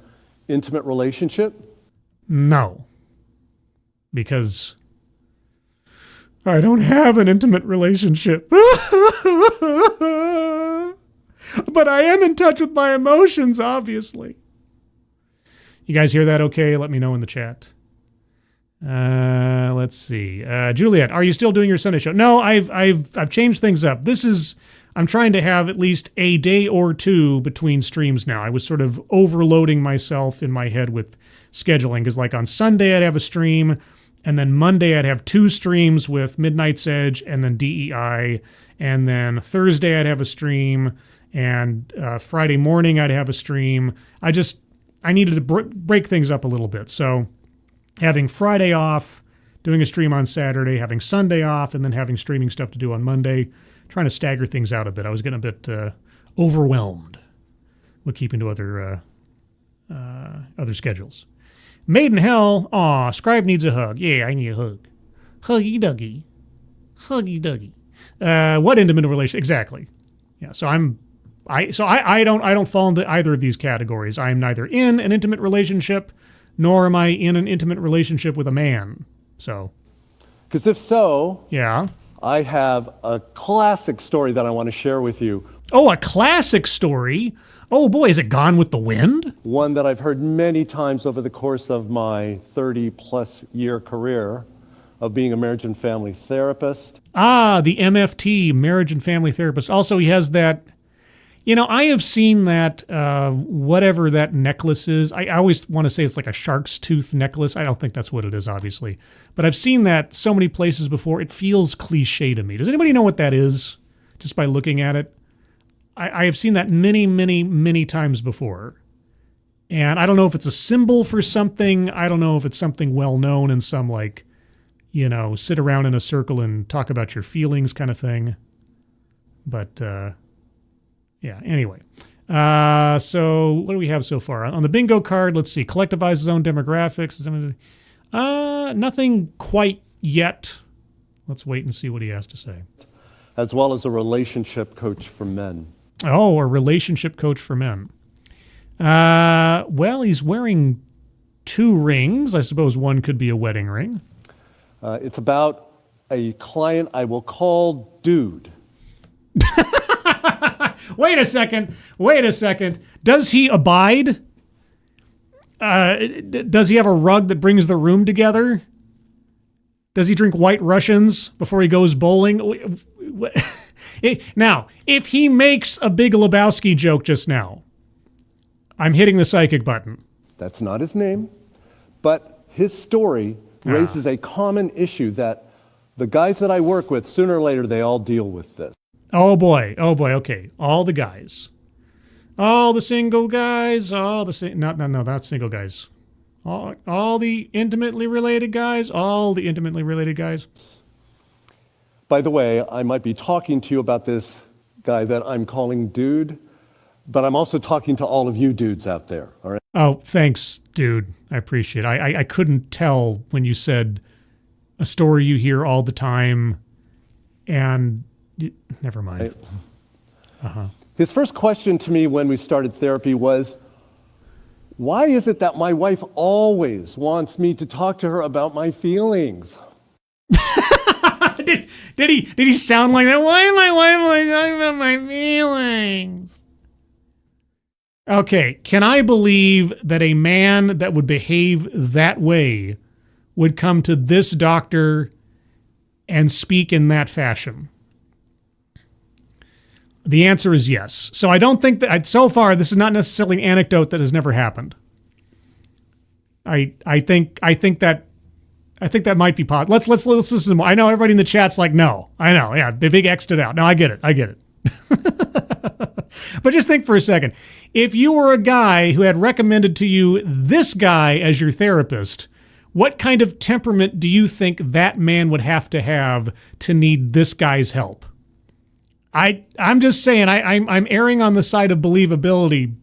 intimate relationship? No. Because I don't have an intimate relationship. But I am in touch with my emotions, obviously. You guys hear that okay? Let me know in the chat. Let's see. Juliet, are you still doing your Sunday show? No, I've changed things up. I'm trying to have at least a day or two between streams now. I was sort of overloading myself in my head with scheduling, because like on Sunday I'd have a stream, and then Monday I'd have 2 streams with Midnight's Edge and then DEI, and then Thursday I'd have a stream, and Friday morning I'd have a stream. I needed to break things up a little bit. So having Friday off, doing a stream on Saturday, having Sunday off, and then having streaming stuff to do on Monday, trying to stagger things out a bit. I was getting a bit overwhelmed with keeping to other schedules. Made in Hell, aw, Scribe needs a hug. Yeah, I need a hug. Huggy Duggy. Huggy Duggy. What intimate relationship? Exactly. Yeah, so I don't fall into either of these categories. I am neither in an intimate relationship, nor am I in an intimate relationship with a man. So. Because if so, yeah, I have a classic story that I want to share with you. Oh, a classic story? Oh boy, is it Gone with the Wind? One that I've heard many times over the course of my 30-plus year career of being a marriage and family therapist. Ah, the MFT, marriage and family therapist. Also, he has that, I have seen that, whatever that necklace is. I always want to say it's like a shark's tooth necklace. I don't think that's what it is, obviously. But I've seen that so many places before, it feels cliche to me. Does anybody know what that is, just by looking at it? I have seen that many, many, many times before. And I don't know if it's a symbol for something. I don't know if it's something well known in some like, sit around in a circle and talk about your feelings kind of thing. But yeah, anyway. So what do we have so far? On the bingo card, let's see. Collectivize his own demographics. Nothing quite yet. Let's wait and see what he has to say. As well as a relationship coach for men. Oh, a relationship coach for men. Well, he's wearing 2 rings. I suppose one could be a wedding ring. It's about a client I will call Dude. Wait a second. Does he abide? Does he have a rug that brings the room together? Does he drink White Russians before he goes bowling? Now, if he makes a Big Lebowski joke just now, I'm hitting the psychic button. That's not his name, but his story raises a common issue that the guys that I work with, sooner or later, they all deal with this. Oh boy, okay. All the guys. All the single guys, not single guys. All the intimately related guys, By the way, I might be talking to you about this guy that I'm calling Dude, but I'm also talking to all of you dudes out there, all right? Oh, thanks, dude. I appreciate it. I couldn't tell when you said a story you hear all the time and never mind. His first question to me when we started therapy was, why is it that my wife always wants me to talk to her about my feelings? Did he sound like that? Why am my wife always talking about my feelings? Okay, can I believe that a man that would behave that way would come to this doctor and speak in that fashion? The answer is yes. So I don't think that, so far, this is not necessarily an anecdote that has never happened. I think that might be possible. Let's listen more. I know everybody in the chat's like, no. I know, yeah, big X'd it out. No, I get it. But just think for a second. If you were a guy who had recommended to you this guy as your therapist, what kind of temperament do you think that man would have to need this guy's help? I'm just saying, I'm erring on the side of believability,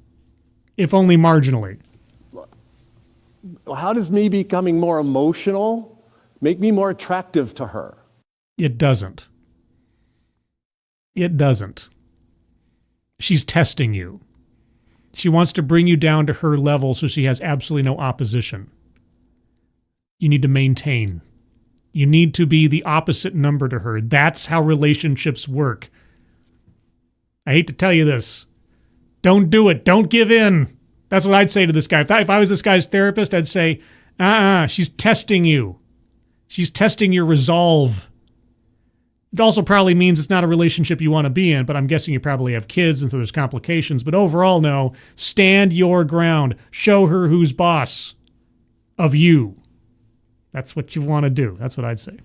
if only marginally. How does me becoming more emotional make me more attractive to her? It doesn't. She's testing you. She wants to bring you down to her level so she has absolutely no opposition. You need to maintain. You need to be the opposite number to her. That's how relationships work. I hate to tell you this. Don't do it. Don't give in. That's what I'd say to this guy. If I was this guy's therapist, I'd say, she's testing you. She's testing your resolve. It also probably means it's not a relationship you want to be in, but I'm guessing you probably have kids and so there's complications. But overall, no. Stand your ground. Show her who's boss of you. That's what you want to do. That's what I'd say.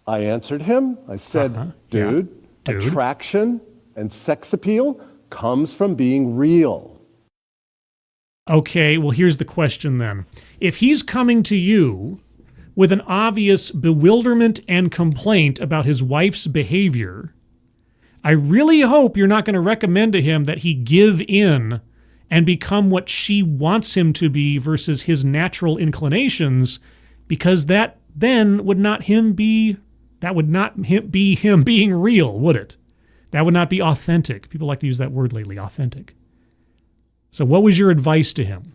I answered him. I said, dude, attraction and sex appeal comes from being real. Okay, well, here's the question then. If he's coming to you with an obvious bewilderment and complaint about his wife's behavior, I really hope you're not going to recommend to him that he give in and become what she wants him to be versus his natural inclinations, because that then would not be him being real, would it? That would not be authentic. People like to use that word lately, authentic. So what was your advice to him?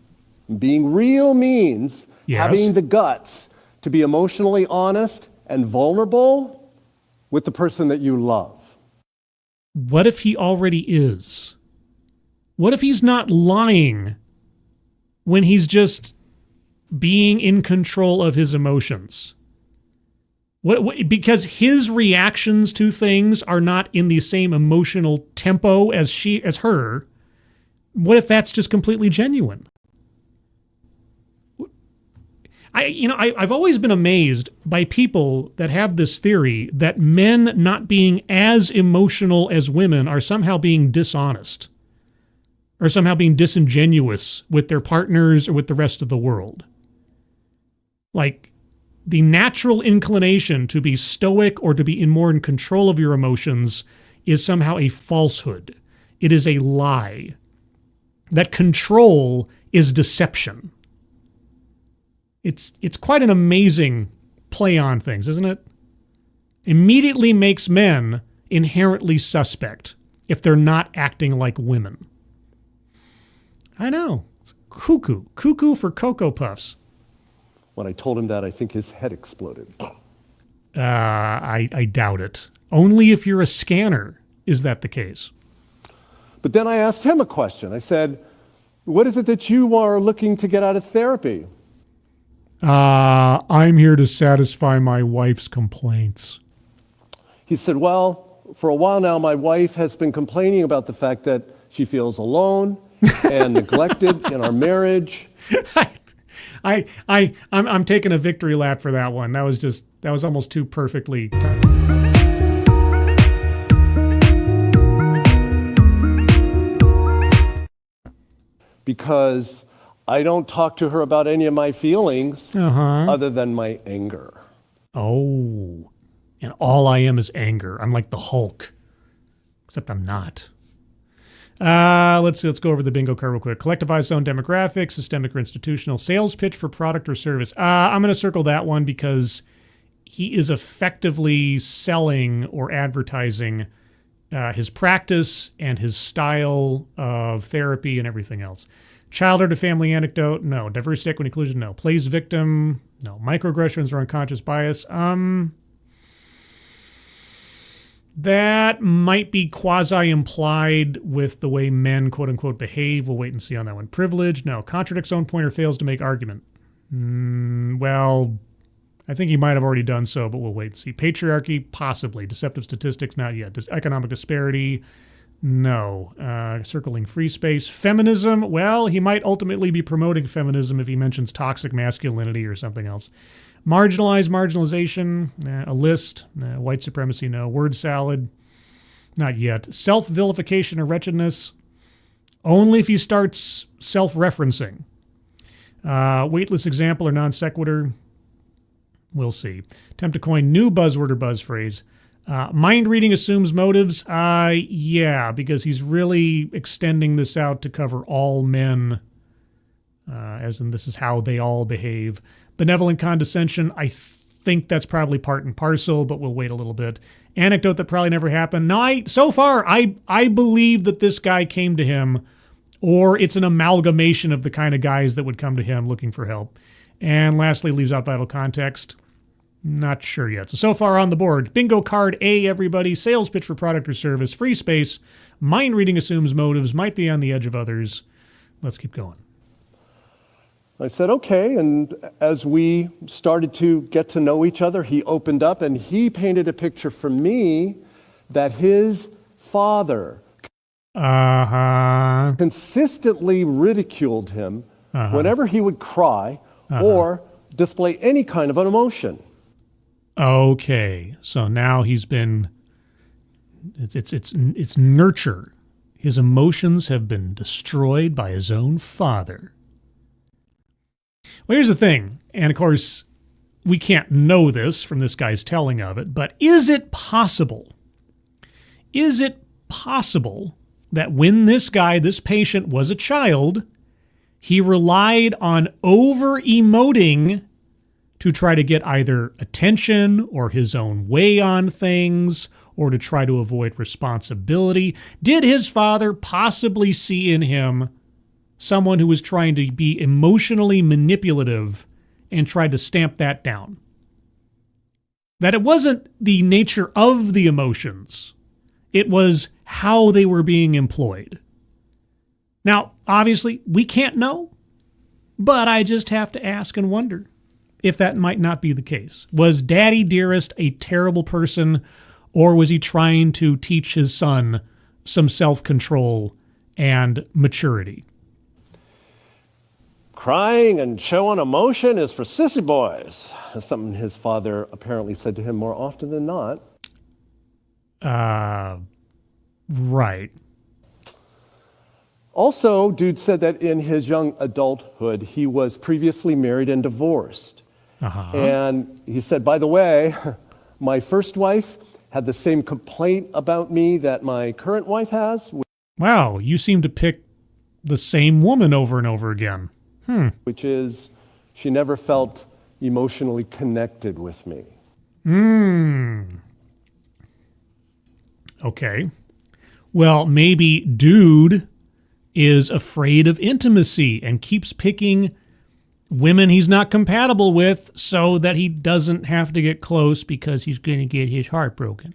Being real means having the guts to be emotionally honest and vulnerable with the person that you love. What if he already is? What if he's not lying when he's just being in control of his emotions? Because his reactions to things are not in the same emotional tempo as her. What if that's just completely genuine? I've always been amazed by people that have this theory that men not being as emotional as women are somehow being dishonest. are somehow being disingenuous with their partners or with the rest of the world. Like, the natural inclination to be stoic or to be more in control of your emotions is somehow a falsehood. It is a lie. That control is deception. It's quite an amazing play on things, isn't it? Immediately makes men inherently suspect if they're not acting like women. I know. It's cuckoo. Cuckoo for Cocoa Puffs. When I told him that, I think his head exploded. I doubt it. Only if you're a scanner is that the case. But then I asked him a question. I said, what is it that you are looking to get out of therapy? I'm here to satisfy my wife's complaints. He said, well, for a while now, my wife has been complaining about the fact that she feels alone and neglected in our marriage. I'm taking a victory lap for that one. That was almost too perfectly timed. Because I don't talk to her about any of my feelings other than my anger. Oh, and all I am is anger. I'm like the Hulk, except I'm not. Let's go over the bingo card real quick. Collectivized zone demographic, systemic or institutional, sales pitch for product or service. I'm going to circle that one because he is effectively selling or advertising his practice and his style of therapy and everything else. Childhood to family anecdote, no. Diversity, equity, inclusion, no. Plays victim, no. Microaggressions or unconscious bias, that might be quasi-implied with the way men, quote-unquote, behave. We'll wait and see on that one. Privilege, no. Contradicts own point or fails to make argument. Well, I think he might have already done so, but we'll wait and see. Patriarchy, possibly. Deceptive statistics, not yet. Economic disparity, no. Circling free space. Feminism, well, he might ultimately be promoting feminism if he mentions toxic masculinity or something else. Marginalization, a list, white supremacy, no. Word salad, not yet. Self-vilification or wretchedness, only if he starts self-referencing. Weightless example or non sequitur, we'll see. Attempt to coin new buzzword or buzz phrase. Mind reading assumes motives, yeah, because he's really extending this out to cover all men, as in this is how they all behave. Benevolent condescension, I think that's probably part and parcel, but we'll wait a little bit. Anecdote that probably never happened. No, so far, I believe that this guy came to him, or it's an amalgamation of the kind of guys that would come to him looking for help. And lastly, leaves out vital context. Not sure yet. So far on the board, bingo card A, everybody. Sales pitch for product or service. Free space. Mind reading assumes motives. Might be on the edge of others. Let's keep going. I said, okay, and as we started to get to know each other, he opened up and he painted a picture for me that his father consistently ridiculed him whenever he would cry or display any kind of an emotion. Okay, so now he's been, it's nurture. His emotions have been destroyed by his own father. Well, here's the thing, and of course, we can't know this from this guy's telling of it, but is it possible that when this guy, this patient, was a child, he relied on over-emoting to try to get either attention or his own way on things or to try to avoid responsibility? Did his father possibly see in him someone who was trying to be emotionally manipulative and tried to stamp that down? That it wasn't the nature of the emotions, it was how they were being employed. Now, obviously, we can't know, but I just have to ask and wonder if that might not be the case. Was Daddy Dearest a terrible person, or was he trying to teach his son some self-control and maturity? Crying and showing emotion is for sissy boys. That's something his father apparently said to him more often than not. Right. Also, dude said that in his young adulthood, he was previously married and divorced. And he said, by the way, my first wife had the same complaint about me that my current wife has. Wow, you seem to pick the same woman over and over again. Which is, she never felt emotionally connected with me. Okay. Well, maybe dude is afraid of intimacy and keeps picking women he's not compatible with so that he doesn't have to get close because he's going to get his heart broken.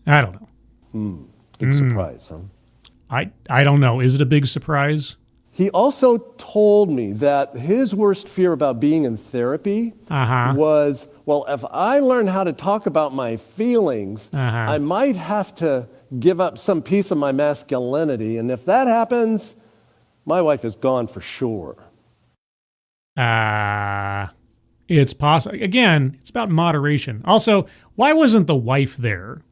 I don't know. Big surprise, huh? I don't know. Is it a big surprise? He also told me that his worst fear about being in therapy was, well, if I learn how to talk about my feelings, I might have to give up some piece of my masculinity. And if that happens, my wife is gone for sure. It's possible. Again, it's about moderation. Also, why wasn't the wife there?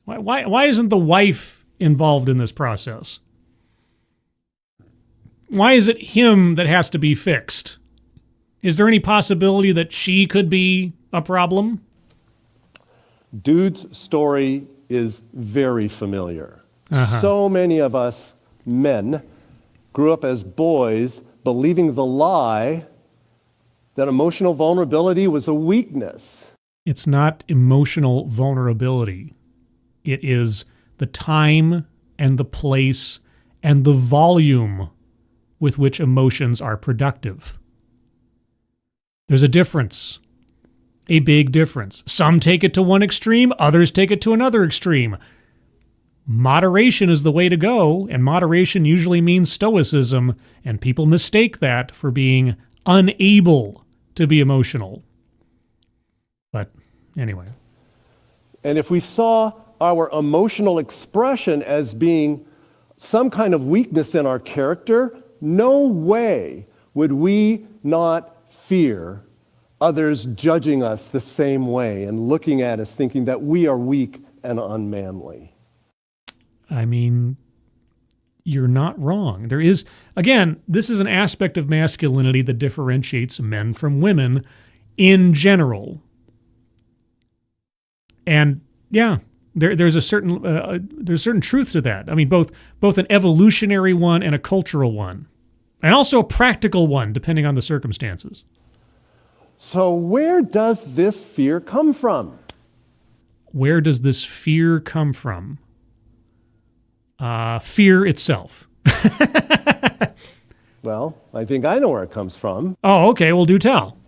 Why isn't the wife involved in this process? Why is it him that has to be fixed? Is there any possibility that she could be a problem? Dude's story is very familiar. So many of us men grew up as boys believing the lie that emotional vulnerability was a weakness. It's not emotional vulnerability. It is the time and the place and the volume with which emotions are productive. There's a difference, a big difference. Some take it to one extreme, others take it to another extreme. Moderation is the way to go, and moderation usually means stoicism, and people mistake that for being unable to be emotional. But anyway. And if we saw our emotional expression as being some kind of weakness in our character, no way would we not fear others judging us the same way and looking at us thinking that we are weak and unmanly. I mean, you're not wrong. There is, again, this is an aspect of masculinity that differentiates men from women in general. And yeah, there's a certain truth to that. I mean, both an evolutionary one and a cultural one, and also a practical one, depending on the circumstances. So where does this fear come from? Where does this fear come from? Fear itself. Well, I think I know where it comes from. Oh, okay. Well, do tell.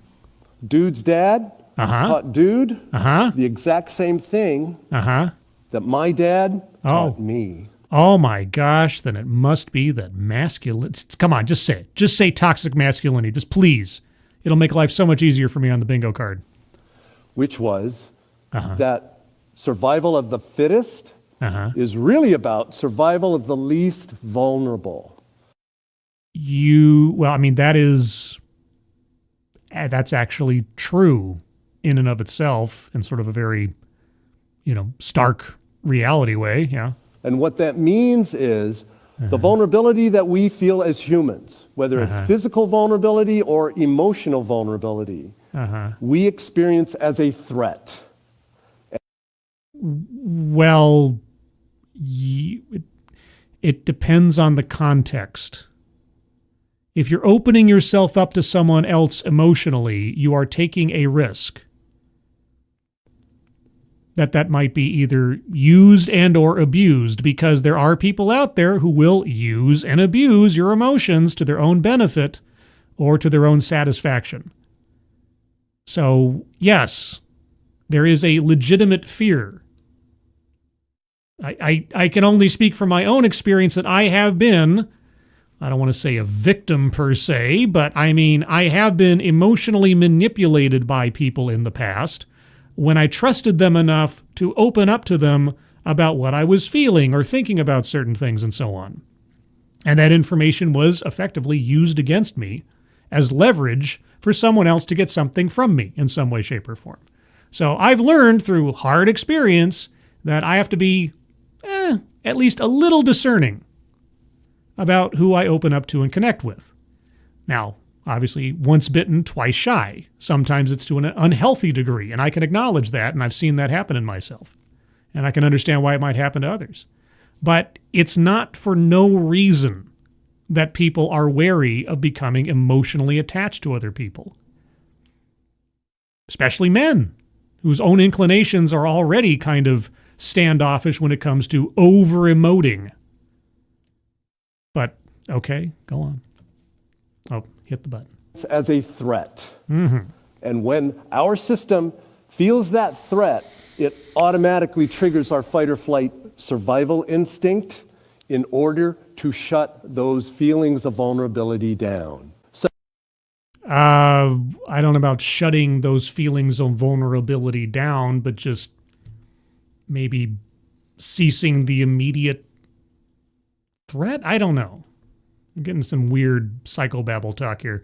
Dude's dad taught Dude the exact same thing that my dad taught me. Oh my gosh, then it must be that masculine. Come on, just say it. Just say toxic masculinity. Just please. It'll make life so much easier for me on the bingo card. Which was that survival of the fittest is really about survival of the least vulnerable. That's actually true in and of itself in sort of a very, stark reality way, yeah. And what that means is the vulnerability that we feel as humans, whether it's physical vulnerability or emotional vulnerability, we experience as a threat. Well, it depends on the context. If you're opening yourself up to someone else emotionally, you are taking a risk that might be either used and or abused, because there are people out there who will use and abuse your emotions to their own benefit or to their own satisfaction. So, yes, there is a legitimate fear. I can only speak from my own experience that I have been, I don't want to say a victim per se, but I mean, I have been emotionally manipulated by people in the past when I trusted them enough to open up to them about what I was feeling or thinking about certain things and so on. And that information was effectively used against me as leverage for someone else to get something from me in some way, shape, or form. So I've learned through hard experience that I have to be at least a little discerning about who I open up to and connect with. Now, obviously, once bitten, twice shy. Sometimes it's to an unhealthy degree, and I can acknowledge that, and I've seen that happen in myself. And I can understand why it might happen to others. But it's not for no reason that people are wary of becoming emotionally attached to other people. Especially men, whose own inclinations are already kind of standoffish when it comes to over-emoting. But, okay, go on. Oh, hit the button. As a threat. And when our system feels that threat, it automatically triggers our fight or flight survival instinct in order to shut those feelings of vulnerability down. So, I don't know about shutting those feelings of vulnerability down, but just maybe ceasing the immediate threat? I don't know. I'm getting some weird psychobabble talk here.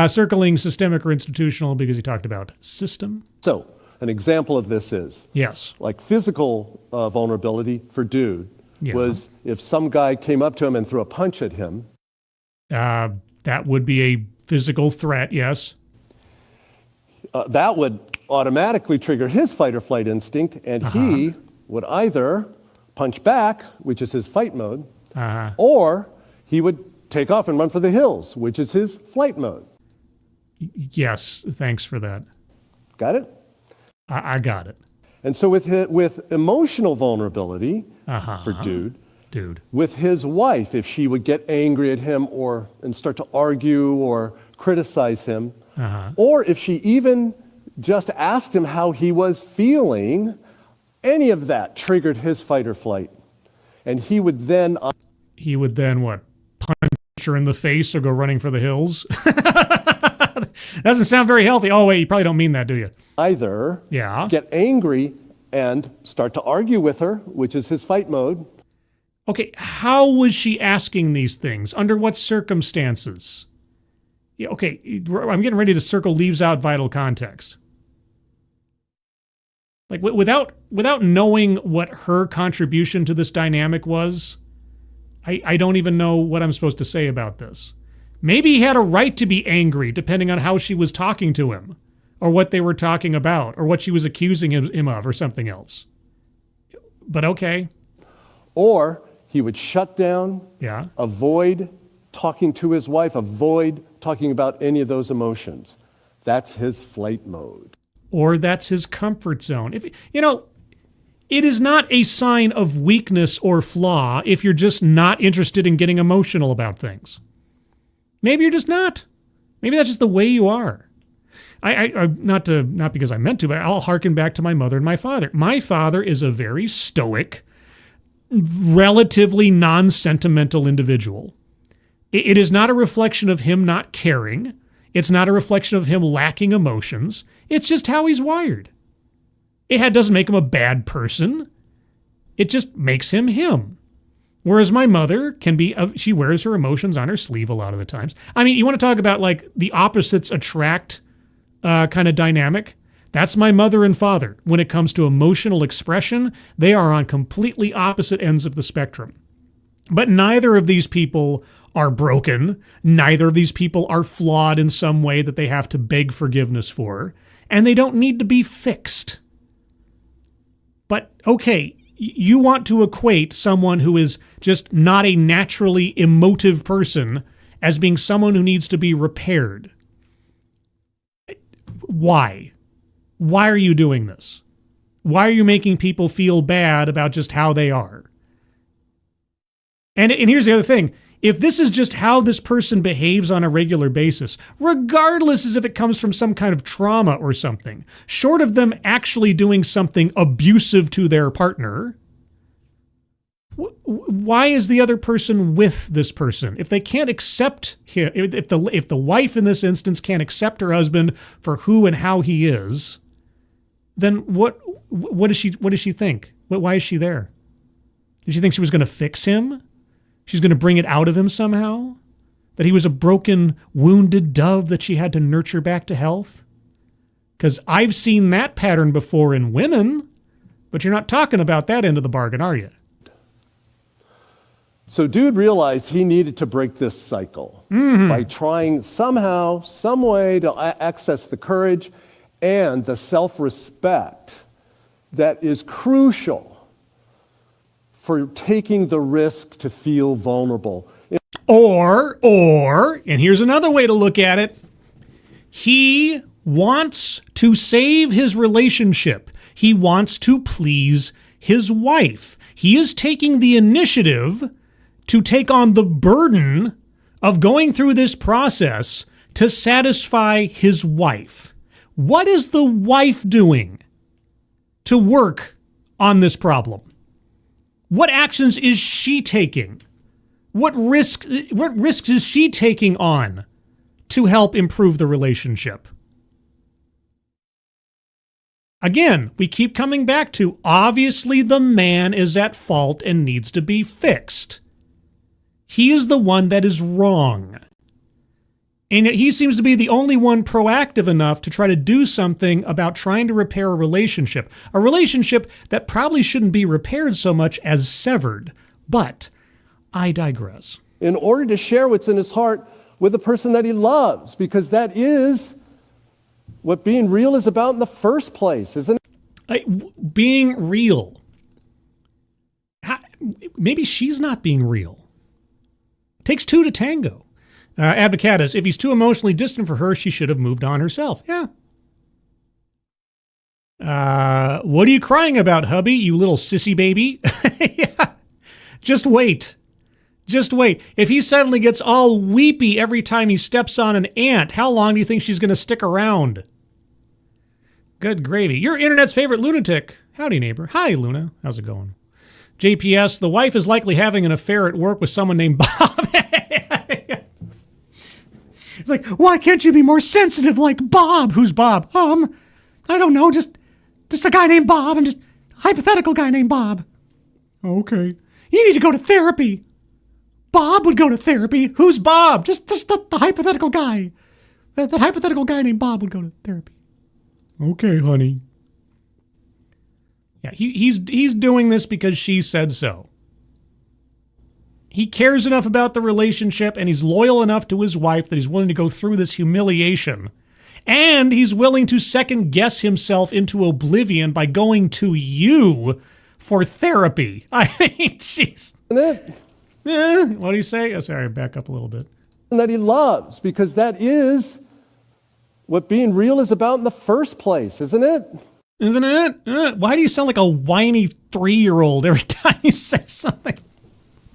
Circling systemic or institutional because he talked about system. So, an example of this is, yes, like physical vulnerability for dude was if some guy came up to him and threw a punch at him. That would be a physical threat, yes. That would automatically trigger his fight or flight instinct, and he would either punch back, which is his fight mode, or he would take off and run for the hills, which is his flight mode. Yes, thanks for that. Got it? I got it. And so with emotional vulnerability for dude, with his wife, if she would get angry at him and start to argue or criticize him, or if she even just asked him how he was feeling, any of that triggered his fight or flight. And he would then what? Punch her in the face or go running for the hills? Doesn't sound very healthy. Oh, wait, you probably don't mean that, do you? Either get angry and start to argue with her, which is his fight mode. Okay, how was she asking these things? Under what circumstances? Yeah, okay, I'm getting ready to circle leaves out vital context. Like, without knowing what her contribution to this dynamic was, I don't even know what I'm supposed to say about this. Maybe he had a right to be angry, depending on how she was talking to him, or what they were talking about, or what she was accusing him of, or something else. But okay. Or he would shut down, avoid talking to his wife, avoid talking about any of those emotions. That's his flight mode. Or that's his comfort zone. It is not a sign of weakness or flaw if you're just not interested in getting emotional about things. Maybe you're just not. Maybe that's just the way you are. Not because I meant to, but I'll hearken back to my mother and my father. My father is a very stoic, relatively non-sentimental individual. It is not a reflection of him not caring. It's not a reflection of him lacking emotions. It's just how he's wired. It doesn't make him a bad person. It just makes him him. Whereas my mother she wears her emotions on her sleeve a lot of the times. I mean, you want to talk about like the opposites attract kind of dynamic? That's my mother and father. When it comes to emotional expression, they are on completely opposite ends of the spectrum. But neither of these people are broken. Neither of these people are flawed in some way that they have to beg forgiveness for. And they don't need to be fixed. But, okay, you want to equate someone who is just not a naturally emotive person as being someone who needs to be repaired. Why? Why are you doing this? Why are you making people feel bad about just how they are? And here's the other thing. If this is just how this person behaves on a regular basis, regardless as if it comes from some kind of trauma or something, short of them actually doing something abusive to their partner, why is the other person with this person? If they can't accept him, if the wife in this instance can't accept her husband for who and how he is, then what does she think? Why is she there? Did she think she was going to fix him? She's going to bring it out of him somehow? That he was a broken, wounded dove that she had to nurture back to health? Because I've seen that pattern before in women, but you're not talking about that end of the bargain, are you? So dude realized he needed to break this cycle by trying somehow, some way to access the courage and the self-respect that is crucial for taking the risk to feel vulnerable. Or, and here's another way to look at it, he wants to save his relationship. He wants to please his wife. He is taking the initiative to take on the burden of going through this process to satisfy his wife. What is the wife doing to work on this problem? What actions is she taking? What risks is she taking on to help improve the relationship? Again, we keep coming back to, obviously the man is at fault and needs to be fixed. He is the one that is wrong. And yet he seems to be the only one proactive enough to try to do something about trying to repair a relationship that probably shouldn't be repaired so much as severed. But I digress. In order to share what's in his heart with the person that he loves, because that is what being real is about in the first place, isn't it? Being real. Maybe she's not being real. Takes two to tango. Advocatus, if he's too emotionally distant for her, she should have moved on herself. Yeah. What are you crying about, hubby, you little sissy baby? Yeah. Just wait. Just wait. If he suddenly gets all weepy every time he steps on an ant, how long do you think she's going to stick around? Good gravy. Your internet's favorite lunatic. Howdy, neighbor. Hi, Luna. How's it going? JPS, the wife is likely having an affair at work with someone named Bob. It's like, why can't you be more sensitive like Bob? Who's Bob? I don't know, just a guy named Bob. I'm just a hypothetical guy named Bob. Okay. You need to go to therapy. Bob would go to therapy. Who's Bob? Just the hypothetical guy. That hypothetical guy named Bob would go to therapy. Okay, honey. Yeah, he's doing this because she said so. He cares enough about the relationship and he's loyal enough to his wife that he's willing to go through this humiliation. And he's willing to second guess himself into oblivion by going to you for therapy. I mean, jeez. What do you say? Oh, sorry, back up a little bit. That he loves, because that is what being real is about in the first place, isn't it? Isn't it? Why do you sound like a whiny 3-year-old every time you say something?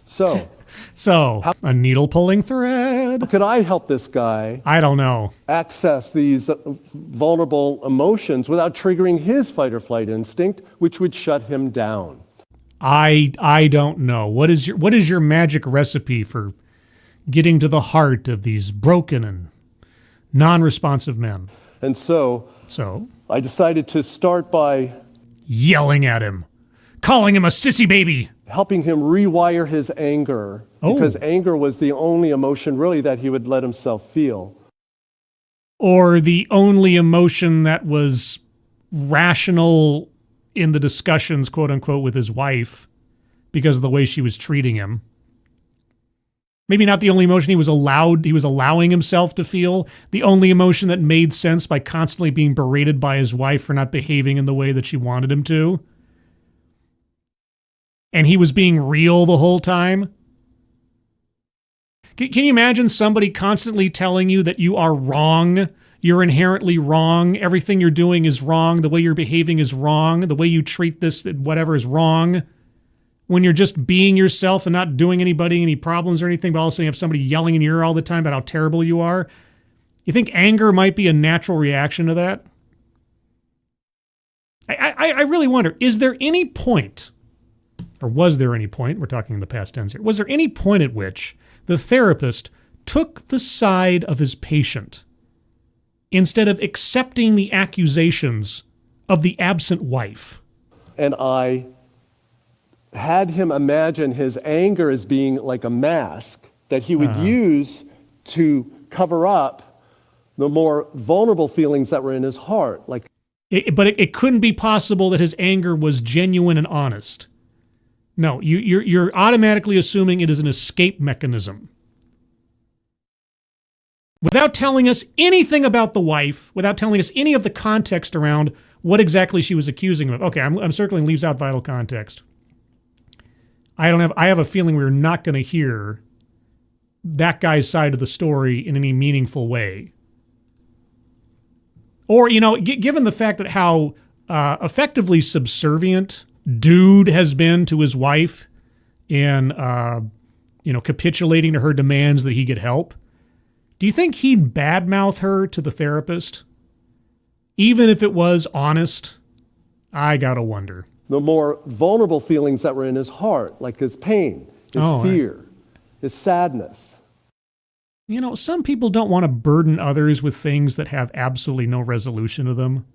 So a needle pulling thread. How could I help this guy? I don't know. Access these vulnerable emotions without triggering his fight or flight instinct, which would shut him down. I don't know. What is your magic recipe for getting to the heart of these broken and non-responsive men? And so I decided to start by yelling at him, calling him a sissy baby, helping him rewire his anger, because anger was the only emotion really that he would let himself feel. Or the only emotion that was rational in the discussions, quote unquote, with his wife because of the way she was treating him. Maybe not the only emotion he was allowing himself to feel, the only emotion that made sense by constantly being berated by his wife for not behaving in the way that she wanted him to. And he was being real the whole time. Can you imagine somebody constantly telling you that you are wrong? You're inherently wrong. Everything you're doing is wrong. The way you're behaving is wrong. The way you treat this, whatever, is wrong. When you're just being yourself and not doing anybody any problems or anything, but all of a sudden you have somebody yelling in your ear all the time about how terrible you are. You think anger might be a natural reaction to that? I really wonder, is there any point, or was there any point, we're talking in the past tense here, was there any point at which the therapist took the side of his patient instead of accepting the accusations of the absent wife? And I had him imagine his anger as being like a mask that he would use to cover up the more vulnerable feelings that were in his heart. But it couldn't be possible that his anger was genuine and honest. No, you're automatically assuming it is an escape mechanism. Without telling us anything about the wife, without telling us any of the context around what exactly she was accusing him of. Okay, I'm circling leaves out vital context. I have a feeling we're not going to hear that guy's side of the story in any meaningful way. Or, given the fact that how effectively subservient dude has been to his wife in, capitulating to her demands that he get help, do you think he'd badmouth her to the therapist? Even if it was honest? I gotta wonder. The more vulnerable feelings that were in his heart, like his pain, his fear, his sadness. Some people don't want to burden others with things that have absolutely no resolution to them.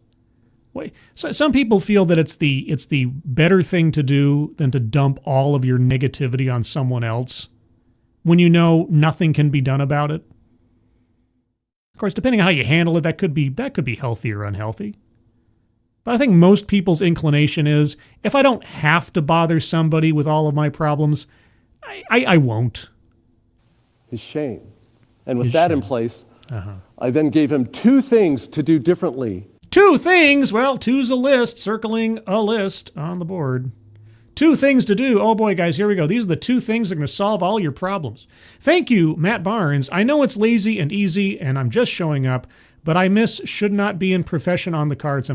So some people feel that it's the better thing to do than to dump all of your negativity on someone else when you know nothing can be done about it. Of course, depending on how you handle it, that could be healthy or unhealthy. But I think most people's inclination is, if I don't have to bother somebody with all of my problems, I won't. His shame. And with that in place, I then gave him 2 things to do differently. 2 things? Well, 2's a list, circling a list on the board. 2 things to do. Oh boy, guys, here we go. These are the 2 things that are going to solve all your problems. Thank you, Matt Barnes. I know it's lazy and easy, and I'm just showing up, but I miss should not be in profession on the cards.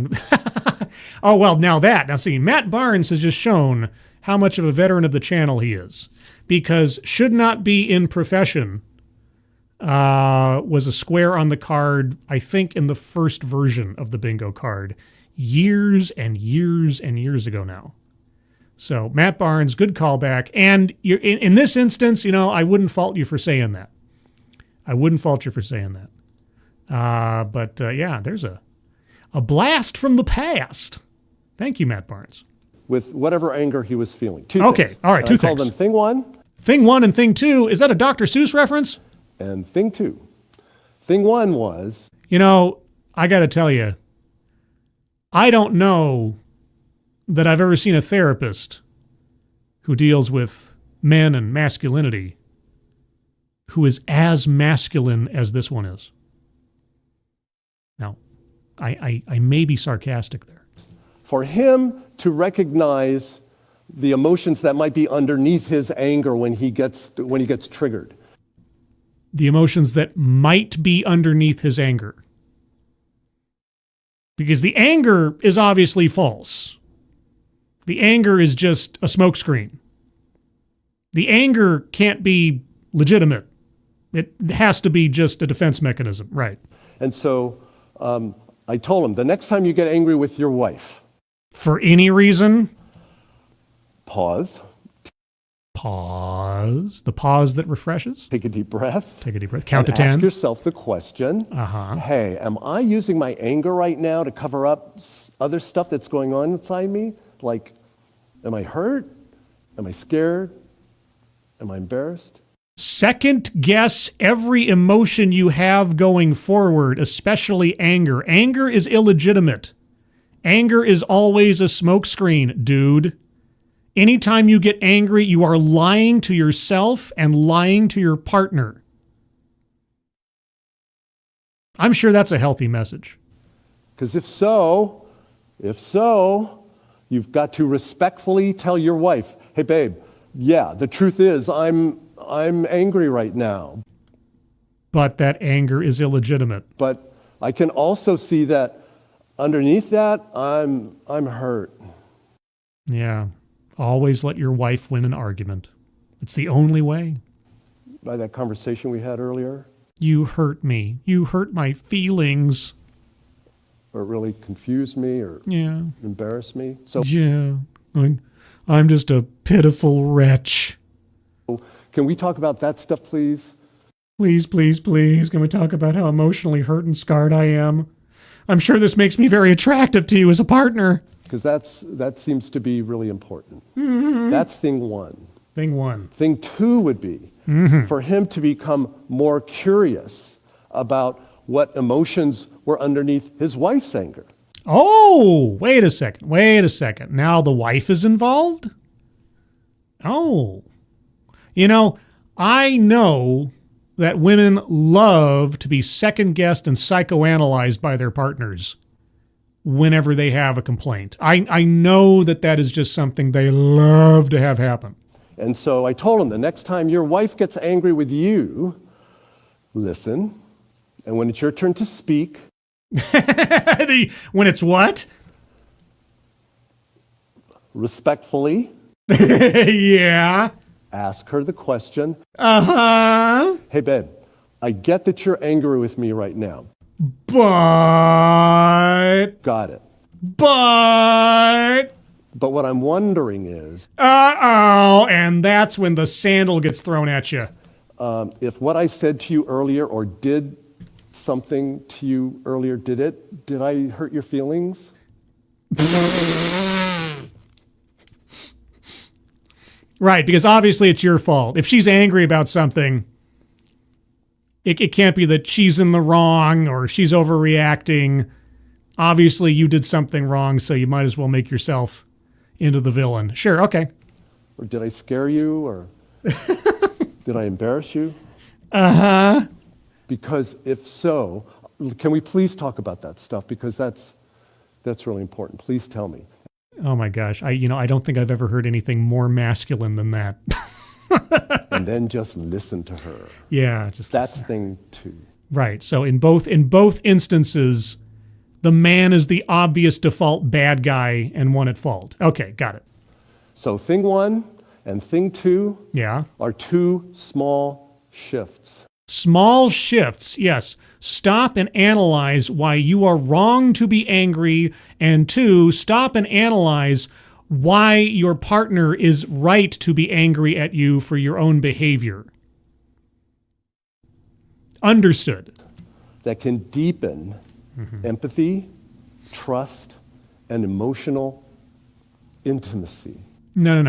Oh, well, now see, Matt Barnes has just shown how much of a veteran of the channel he is, because should not be in profession was a square on the card, I think, in the first version of the bingo card, years and years and years ago now. So, Matt Barnes, good callback. And in this instance, I wouldn't fault you for saying that. Yeah, there's a blast from the past. Thank you, Matt Barnes. With whatever anger he was feeling. 2 okay, things. All right, and 2 I things. call them thing 1. Thing 1 and thing 2. Is that a Dr. Seuss reference? And thing 2. Thing 1 was... I got to tell you, I don't know that I've ever seen a therapist who deals with men and masculinity who is as masculine as this one is. Now, I may be sarcastic there. For him to recognize the emotions that might be underneath his anger when he gets triggered. The emotions that might be underneath his anger. Because the anger is obviously false. The anger is just a smokescreen. The anger can't be legitimate. It has to be just a defense mechanism, right? And so I told him, the next time you get angry with your wife... For any reason? Pause. The pause that refreshes. Take a deep breath. Count to 10. Ask yourself the question, hey, am I using my anger right now to cover up other stuff that's going on inside me? Like, am I hurt? Am I scared? Am I embarrassed? Second guess every emotion you have going forward, especially anger. Anger is illegitimate. Anger is always a smokescreen, dude. Anytime you get angry, you are lying to yourself and lying to your partner. I'm sure that's a healthy message. Because if so, you've got to respectfully tell your wife, hey babe, yeah, the truth is I'm angry right now. But that anger is illegitimate. But I can also see that underneath that, I'm hurt. Yeah. Always let your wife win an argument. It's the only way. By that conversation we had earlier. You hurt me. You hurt my feelings. Or it really confused me or embarrassed me. So yeah, I'm just a pitiful wretch. Can we talk about that stuff, please? Please, please, please. Can we talk about how emotionally hurt and scarred I am? I'm sure this makes me very attractive to you as a partner. Because that seems to be really important. Mm-hmm. That's thing 1. Thing 1. Thing 2 would be for him to become more curious about what emotions were underneath his wife's anger. Oh, wait a second. Now the wife is involved? Oh. You know, I know that women love to be second-guessed and psychoanalyzed by their partners whenever they have a complaint. I know that is just something they love to have happen. And so I told him, the next time your wife gets angry with you, listen, and when it's your turn to speak... When it's what? Respectfully... Yeah. Ask her the question. Uh-huh. Hey, babe, I get that you're angry with me right now. But... Got it. But... But what I'm wondering is... Uh-oh, and that's when the sandal gets thrown at you. If what I said to you earlier or did something to you earlier, did I hurt your feelings? Right, because obviously it's your fault. If she's angry about something, it can't be that she's in the wrong or she's overreacting. Obviously you did something wrong, so you might as well make yourself into the villain. Sure, okay. Or did I scare you, or did I embarrass you? Uh-huh. Because if so, can we please talk about that stuff? Because that's really important. Please tell me. Oh my gosh, I don't think I've ever heard anything more masculine than that. And then just listen to her. Yeah, just that's listen. thing two. Right. So in both instances, the man is the obvious default bad guy and one at fault. Okay, got it. So thing one and thing two are two small shifts. Small shifts, yes. Stop and analyze why you are wrong to be angry, and two, stop and analyze why your partner is right to be angry at you for your own behavior. Understood. That can deepen empathy, trust, and emotional intimacy. No.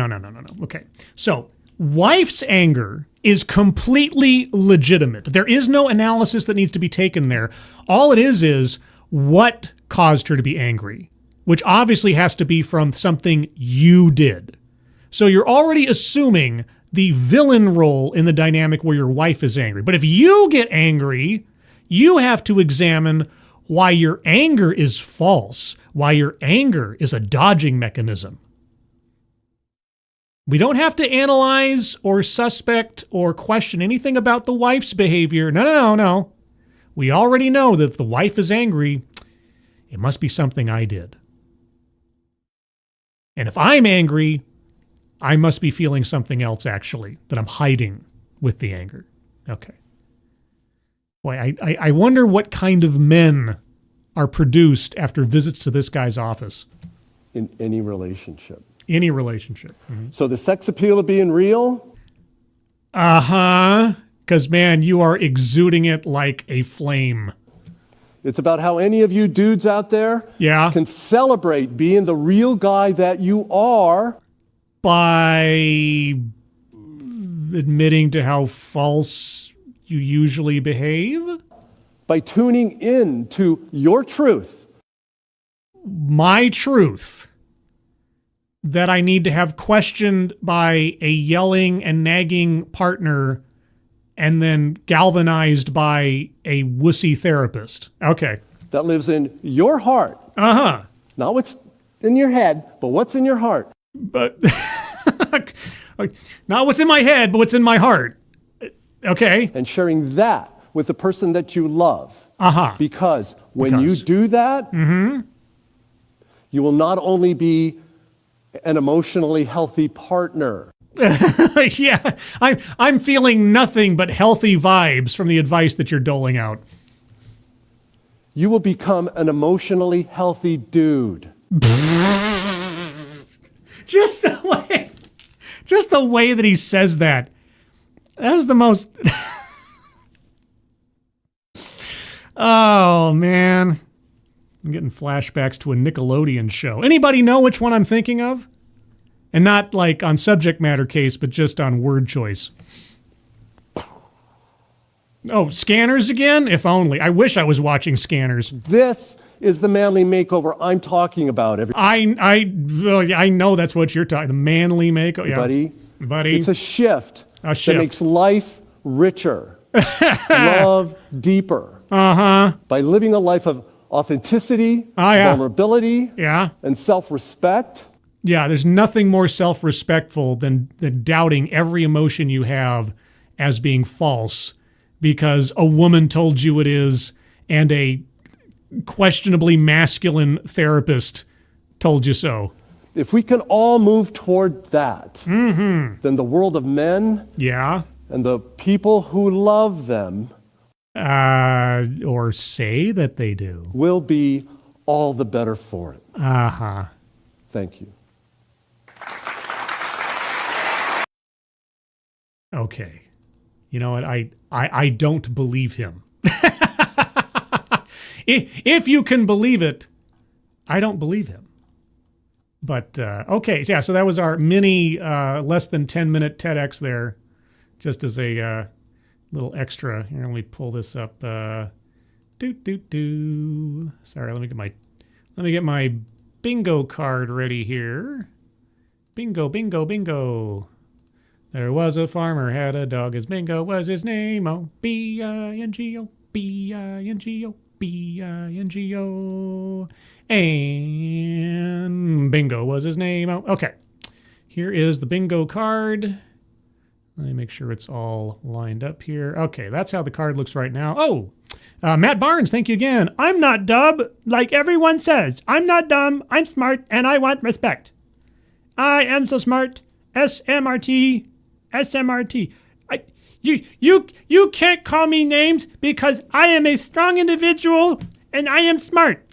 Okay. So, wife's anger is completely legitimate. There is no analysis that needs to be taken there. All it is what caused her to be angry, which obviously has to be from something you did. So you're already assuming the villain role in the dynamic where your wife is angry. But if you get angry, you have to examine why your anger is false, why your anger is a dodging mechanism. We don't have to analyze or suspect or question anything about the wife's behavior. No. We already know that if the wife is angry, it must be something I did. And if I'm angry, I must be feeling something else, actually, that I'm hiding with the anger. Okay. Boy, I wonder what kind of men are produced after visits to this guy's office. In any relationship. Any relationship. Mm-hmm. So the sex appeal of being real? Uh-huh. Because, man, you are exuding it like a flame. It's about how any of you dudes out there can celebrate being the real guy that you are. By admitting to how false you usually behave? By tuning in to your truth. My truth. That I need to have questioned by a yelling and nagging partner and then galvanized by a wussy therapist. Okay. That lives in your heart. Uh-huh. Not what's in your head, but what's in your heart. But not what's in my head, but what's in my heart. Okay. And sharing that with the person that you love. Uh-huh. Because when you do that, you will not only be an emotionally healthy partner. Yeah, I'm feeling nothing but healthy vibes from the advice that you're doling out. You will become an emotionally healthy dude. Just the way that he says that. That is the most... Oh, man. I'm getting flashbacks to a Nickelodeon show. Anybody know which one I'm thinking of? And not like on subject matter case, but just on word choice. Oh, Scanners again? If only. I wish I was watching Scanners. This is the manly makeover I'm talking about. I know that's what you're talking. The manly makeover. Everybody, buddy. It's a shift, A shift. that makes life richer, love deeper. By living a life of authenticity, vulnerability, and self-respect. Yeah, there's nothing more self-respectful than doubting every emotion you have as being false because a woman told you it is and a questionably masculine therapist told you so. If we can all move toward that, then the world of men and the people who love them or say that they do will be all the better for it. Thank you. Okay. You know what? I don't believe him. If you can believe it, I don't believe him. But, okay. Yeah, so that was our mini, less than 10-minute TEDx there, just as a little extra. Here, let me pull this up. Sorry, let me get my bingo card ready here. Bingo, bingo, bingo. There was a farmer, had a dog, his Bingo was his name. Oh, B-I-N-G-O, B-I-N-G-O, B-I-N-G-O. And Bingo was his name. Oh, okay. Here is the bingo card. Let me make sure it's all lined up here. Okay, that's how the card looks right now. Oh, Matt Barnes, thank you again. I'm not dumb, like everyone says. I'm not dumb, I'm smart, and I want respect. I am so smart. S-M-R-T. S-M-R-T. You can't call me names because I am a strong individual and I am smart.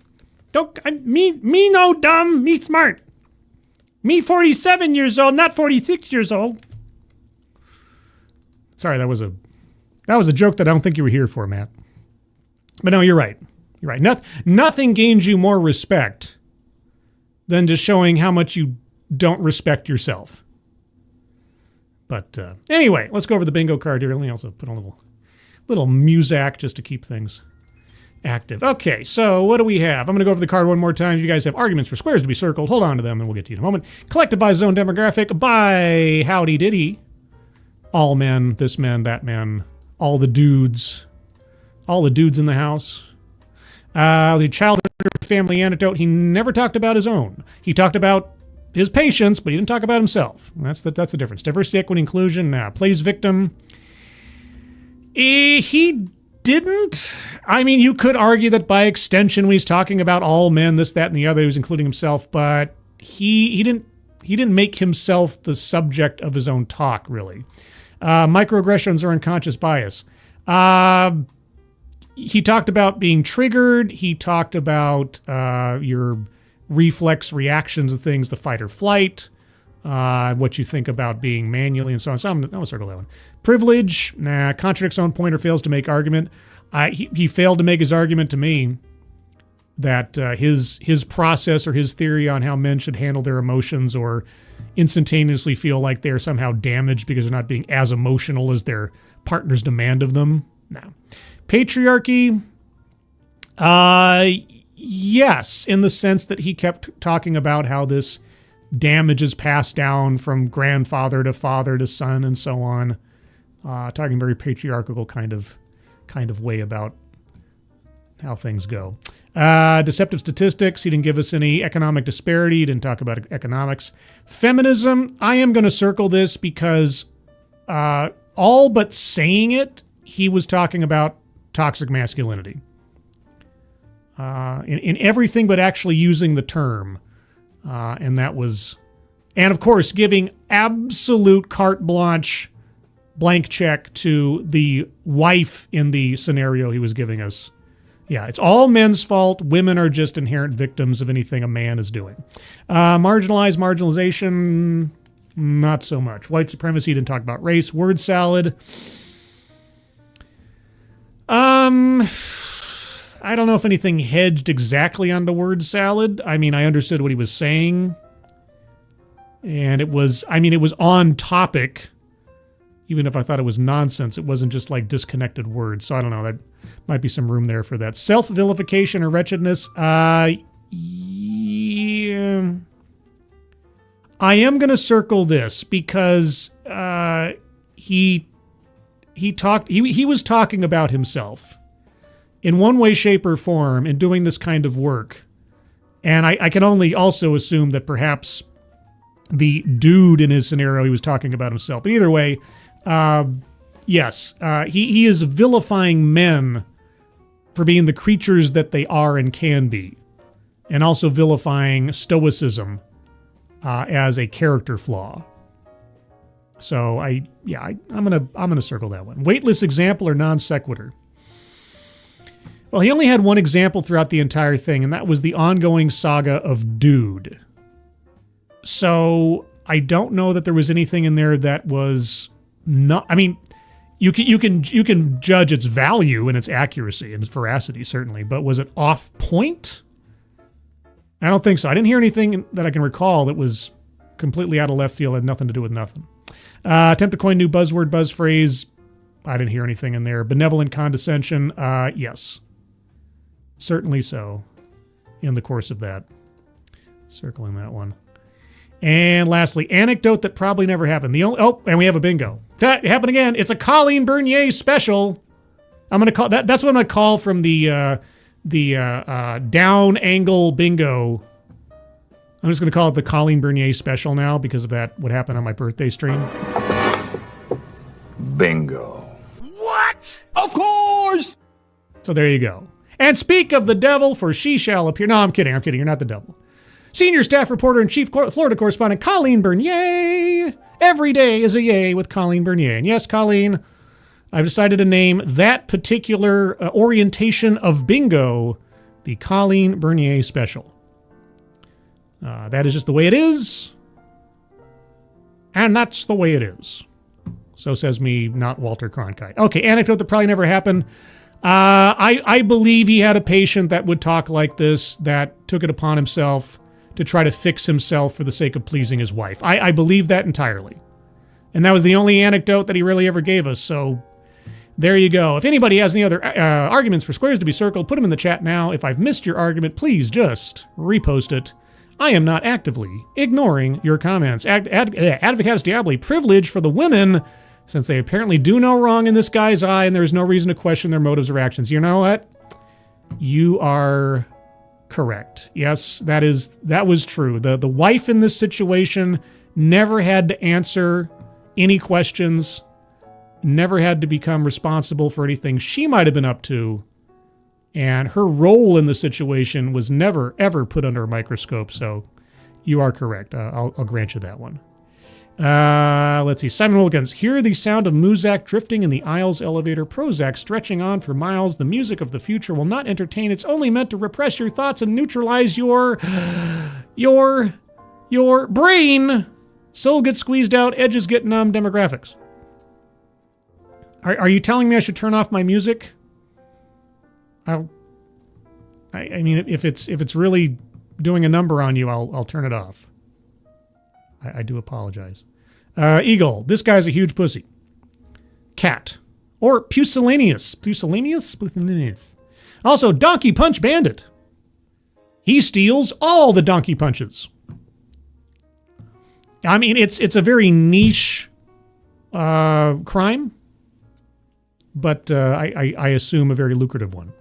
Me no dumb, me smart. Me 47 years old, not 46 years old. Sorry, that was a joke that I don't think you were here for, Matt. But no, you're right. You're right. Nothing gains you more respect than just showing how much you don't respect yourself. But anyway, let's go over the bingo card here. Let me also put a little muzak just to keep things active. Okay, so what do we have? I'm going to go over the card one more time. If you guys have arguments for squares to be circled, hold on to them and we'll get to you in a moment. Collected by zone demographic by howdy diddy. All men, this man, that man, all the dudes in the house. The childhood family anecdote, he never talked about his own. He talked about his patients, but he didn't talk about himself. That's the difference. Diversity, equity, inclusion. Plays victim. He didn't. I mean, you could argue that by extension, when he's talking about all men, this, that, and the other, he was including himself, but he didn't make himself the subject of his own talk, really. Microaggressions or unconscious bias. He talked about being triggered. He talked about your reflex reactions to things, the fight or flight, what you think about being manually and so on. So I'm going to circle that one. Privilege, contradicts own point or fails to make argument. He failed to make his argument to me that his process or his theory on how men should handle their emotions or instantaneously feel like they're somehow damaged because they're not being as emotional as their partners demand of them. No. Patriarchy, yes, in the sense that he kept talking about how this damage is passed down from grandfather to father to son and so on. Talking very patriarchal kind of way about how things go. Deceptive statistics. He didn't give us any economic disparity. He didn't talk about economics. Feminism. I am going to circle this because all but saying it, he was talking about toxic masculinity. In everything but actually using the term. And that was... And, of course, giving absolute carte blanche, blank check to the wife in the scenario he was giving us. Yeah, it's all men's fault. Women are just inherent victims of anything a man is doing. Marginalization, not so much. White supremacy, didn't talk about race. Word salad. I don't know if anything hedged exactly on the word salad. I mean, I understood what he was saying. And it was on topic. Even if I thought it was nonsense, it wasn't just like disconnected words. So I don't know, that might be some room there for that. Self-vilification or wretchedness. Yeah. I am going to circle this because he was talking about himself in one way, shape, or form in doing this kind of work. And I can only also assume that perhaps the dude in his scenario, he was talking about himself. But either way, yes, he is vilifying men for being the creatures that they are and can be, and also vilifying stoicism as a character flaw. So I'm gonna circle that one. Weightless example or non sequitur. Well, he only had one example throughout the entire thing, and that was the ongoing saga of Dude. So I don't know that there was anything in there that was not. I mean, you can judge its value and its accuracy and its veracity, certainly, but was it off point? I don't think so. I didn't hear anything that I can recall that was completely out of left field, had nothing to do with nothing. Attempt to coin new buzzword, buzz phrase. I didn't hear anything in there. Benevolent condescension. Yes. Certainly so. In the course of that. Circling that one. And lastly, anecdote that probably never happened. And we have a bingo. That happened again. It's a Colleen Bernier special. I'm gonna call that. That's what I'm gonna call from the down angle bingo. I'm just gonna call it the Colleen Bernier special now because of that. What happened on my birthday stream? Bingo. What? Of course! So there you go. And speak of the devil, for she shall appear. No, I'm kidding. You're not the devil. Senior staff reporter and chief Florida correspondent Colleen Bernier. Every day is a yay with Colleen Bernier. And yes, Colleen, I've decided to name that particular orientation of bingo the Colleen Bernier special. That is just the way it is. And that's the way it is. So says me, not Walter Cronkite. Okay, anecdote that probably never happened. I believe he had a patient that would talk like this, that took it upon himself to try to fix himself for the sake of pleasing his wife. I believe that entirely. And that was the only anecdote that he really ever gave us, so there you go. If anybody has any other arguments for squares to be circled, put them in the chat now. If I've missed your argument, please just repost it. I am not actively ignoring your comments. Advocatus Diaboli, privilege for the women, since they apparently do no wrong in this guy's eye and there's no reason to question their motives or actions. You know what? You are correct. Yes, that was true. The wife in this situation never had to answer any questions, never had to become responsible for anything she might have been up to, and her role in the situation was never, ever put under a microscope, so you are correct. I'll grant you that one. Let's see. Simon Wilkins. Hear the sound of Muzak drifting in the aisles elevator. Prozac stretching on for miles. The music of the future will not entertain. It's only meant to repress your thoughts and neutralize your brain. Soul gets squeezed out. Edges get numb. Demographics. Are you telling me I should turn off my music? I mean, if it's really doing a number on you, I'll turn it off. I do apologize. Eagle, this guy's a huge pussy. Cat. Or pusillanimous. Pusillanimous? Also, Donkey Punch Bandit. He steals all the donkey punches. I mean, it's a very niche crime, but I assume a very lucrative one.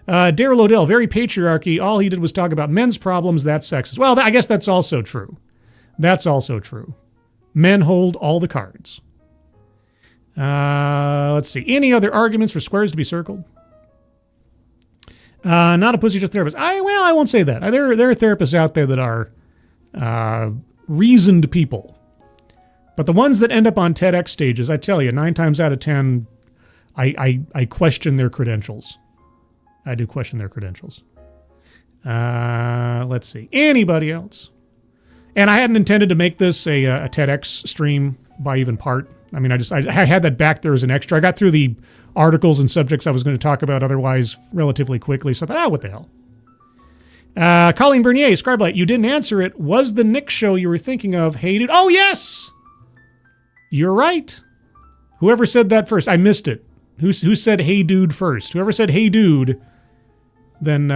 Daryl Odell, very patriarchy. All he did was talk about men's problems. That's sexist. Well, I guess that's also true. That's also true. Men hold all the cards. Let's see. Any other arguments for squares to be circled? Not a pussy, just therapist. I won't say that. There are therapists out there that are reasoned people. But the ones that end up on TEDx stages, I tell you, 9 times out of 10, I question their credentials. I do question their credentials. Let's see. Anybody else? And I hadn't intended to make this a TEDx stream by even part. I mean, I had that back there as an extra. I got through the articles and subjects I was going to talk about otherwise relatively quickly, so I thought, what the hell. Colleen Bernier, Scribeaturday, you didn't answer it. Was the Nick show you were thinking of Hey Dude? Oh, yes! You're right. Whoever said that first, I missed it. Who said Hey Dude first? Whoever said Hey Dude, then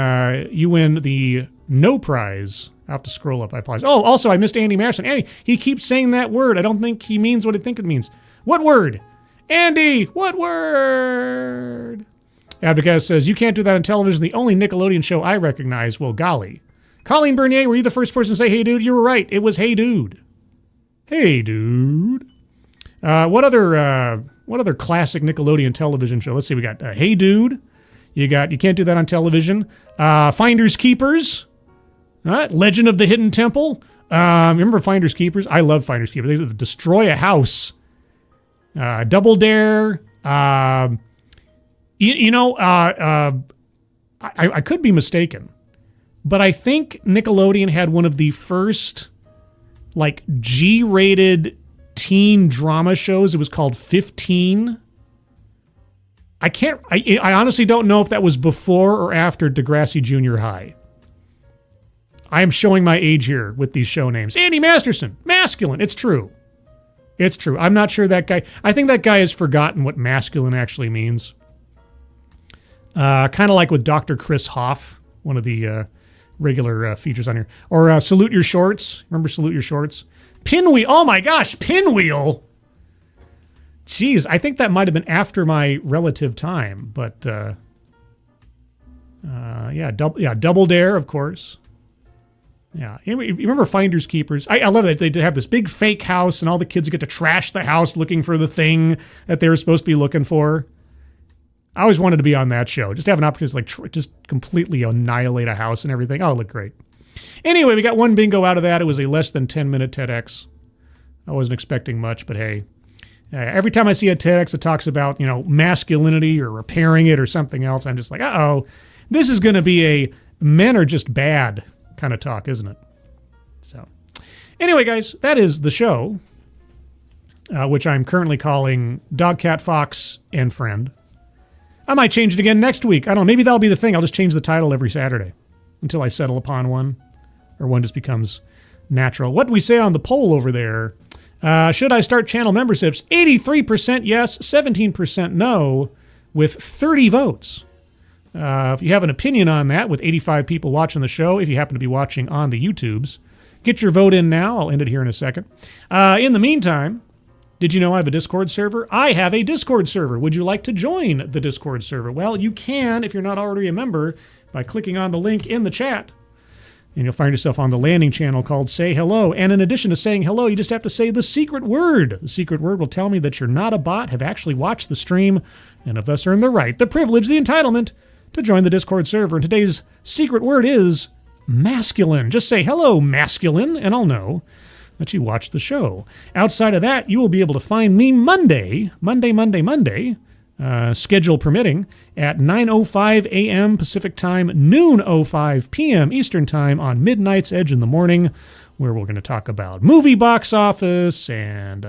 you win the no prize I'll have to scroll up. I apologize. Oh, also, I missed Andy Masterson. Andy, he keeps saying that word. I don't think he means what I think it means. What word? Andy, what word? Abdicast says, you can't do that on television. The only Nickelodeon show I recognize. Well, golly. Colleen Bernier, were you the first person to say, hey, dude? You were right. It was Hey, Dude. Hey, dude. What other classic Nickelodeon television show? Let's see. We got Hey, Dude. You can't do that on television. Finders Keepers. Legend of the Hidden Temple. Remember Finders Keepers? I love Finders Keepers. They destroy a house. Double Dare. I could be mistaken, but I think Nickelodeon had one of the first like G-rated teen drama shows. It was called 15. I honestly don't know if that was before or after Degrassi Junior High. I am showing my age here with these show names. Andy Masterson, masculine. It's true. It's true. I'm not sure that guy. I think that guy has forgotten what masculine actually means. Kind of like with Dr. Chris Hoff, one of the regular features on here. Or Salute Your Shorts. Remember Salute Your Shorts? Pinwheel. Oh my gosh, Pinwheel. Jeez, I think that might have been after my relative time. But Double Dare, of course. Yeah, you remember Finders Keepers? I love that they have this big fake house and all the kids get to trash the house looking for the thing that they were supposed to be looking for. I always wanted to be on that show. Just have an opportunity to just completely annihilate a house and everything. Oh, it looked great. Anyway, we got one bingo out of that. It was a less than 10-minute TEDx. I wasn't expecting much, but hey. Every time I see a TEDx that talks about, masculinity or repairing it or something else, I'm just like, uh-oh, this is going to be a men are just bad kind of talk, isn't it? So, anyway, guys, that is the show, which I'm currently calling DogCatFox and Friend. I might change it again next week. I don't know. Maybe that'll be the thing. I'll just change the title every Saturday until I settle upon one, or one just becomes natural. What do we say on the poll over there? Should I start channel memberships? 83% yes, 17% no, with 30 votes. If you have an opinion on that, with 85 people watching the show, if you happen to be watching on the YouTubes, get your vote in now. I'll end it here in a second. In the meantime, did you know I have a Discord server? I have a Discord server. Would you like to join the Discord server? Well, you can, if you're not already a member, by clicking on the link in the chat. And you'll find yourself on the landing channel called Say Hello. And in addition to saying hello, you just have to say the secret word. The secret word will tell me that you're not a bot, have actually watched the stream, and have thus earned the right, the privilege, the entitlement to join the Discord server. And today's secret word is masculine. Just say hello, masculine, and I'll know that you watched the show. Outside of that, you will be able to find me Monday, schedule permitting, at 9:05 a.m. Pacific Time, noon 05 p.m. Eastern Time on Midnight's Edge in the morning, where we're going to talk about movie box office and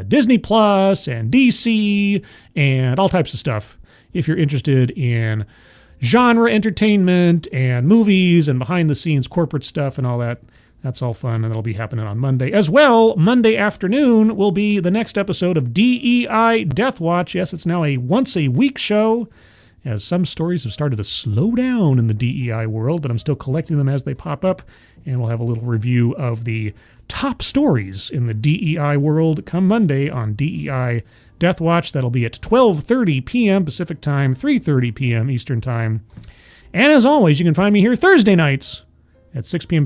Disney Plus and DC and all types of stuff. If you're interested in genre entertainment and movies and behind-the-scenes corporate stuff and all that, that's all fun, and that'll be happening on Monday. As well, Monday afternoon will be the next episode of DEI Death Watch. Yes, it's now a once-a-week show, as some stories have started to slow down in the DEI world, but I'm still collecting them as they pop up, and we'll have a little review of the top stories in the DEI world come Monday on DEI Death Watch. That'll be at 12:30 p.m. Pacific Time, 3:30 p.m. Eastern Time. And as always, you can find me here Thursday nights at 6 p.m.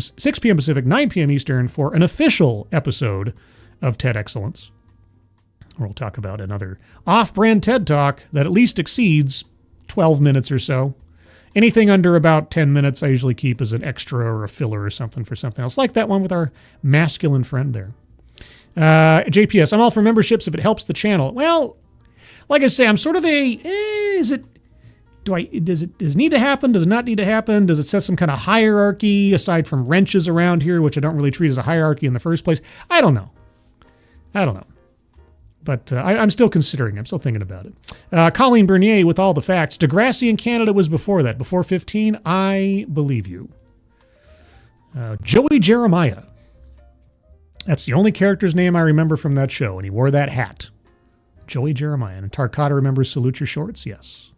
Pacific, 9 p.m. Eastern for an official episode of TED Excellence, where we'll talk about another off-brand TED Talk that at least exceeds 12 minutes or so. Anything under about 10 minutes I usually keep as an extra or a filler or something for something else, like that one with our masculine friend there. JPS, I'm all for memberships if it helps the channel. Well, like I say, I'm sort of does it need to happen? Does it not need to happen? Does it set some kind of hierarchy aside from wrenches around here, which I don't really treat as a hierarchy in the first place? I don't know. But I'm still considering. I'm still thinking about it. Colleen Bernier with all the facts. Degrassi in Canada was before that. Before 15, I believe you. Joey Jeremiah. That's the only character's name I remember from that show, and he wore that hat. Joey Jeremiah. And Tarkata remembers Salute Your Shorts? Yes.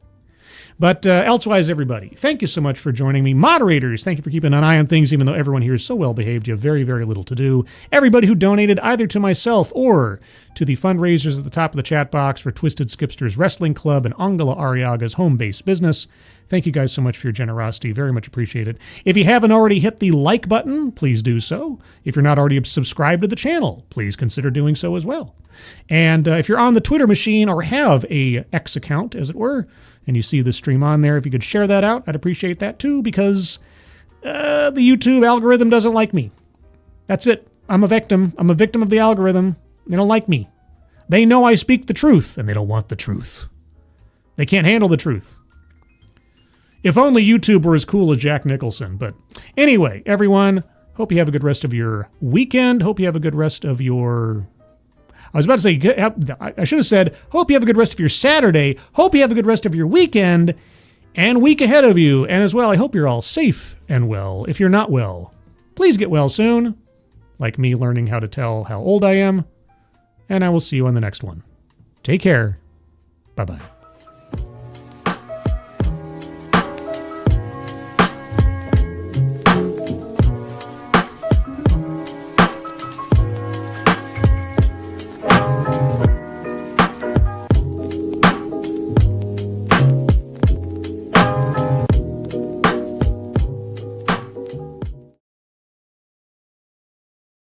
But elsewise, everybody, thank you so much for joining me. Moderators, thank you for keeping an eye on things, even though everyone here is so well behaved. You have very, very little to do. Everybody who donated either to myself or to the fundraisers at the top of the chat box for Twisted Skipsters Wrestling Club and Angela Arriaga's home-based business, thank you guys so much for your generosity. Very much appreciate it. If you haven't already hit the like button, please do so. If you're not already subscribed to the channel, please consider doing so as well. And if you're on the Twitter machine or have a X account, as it were, and you see the stream on there, if you could share that out, I'd appreciate that too, because the YouTube algorithm doesn't like me. That's it. I'm a victim. I'm a victim of the algorithm. They don't like me. They know I speak the truth, and they don't want the truth. They can't handle the truth. If only YouTube were as cool as Jack Nicholson. But anyway, everyone, hope you have a good rest of your weekend. Hope you have a good rest of your... I was about to say, I should have said, hope you have a good rest of your Saturday. Hope you have a good rest of your weekend and week ahead of you. And as well, I hope you're all safe and well. If you're not well, please get well soon. Like me learning how to tell how old I am. And I will see you on the next one. Take care. Bye-bye.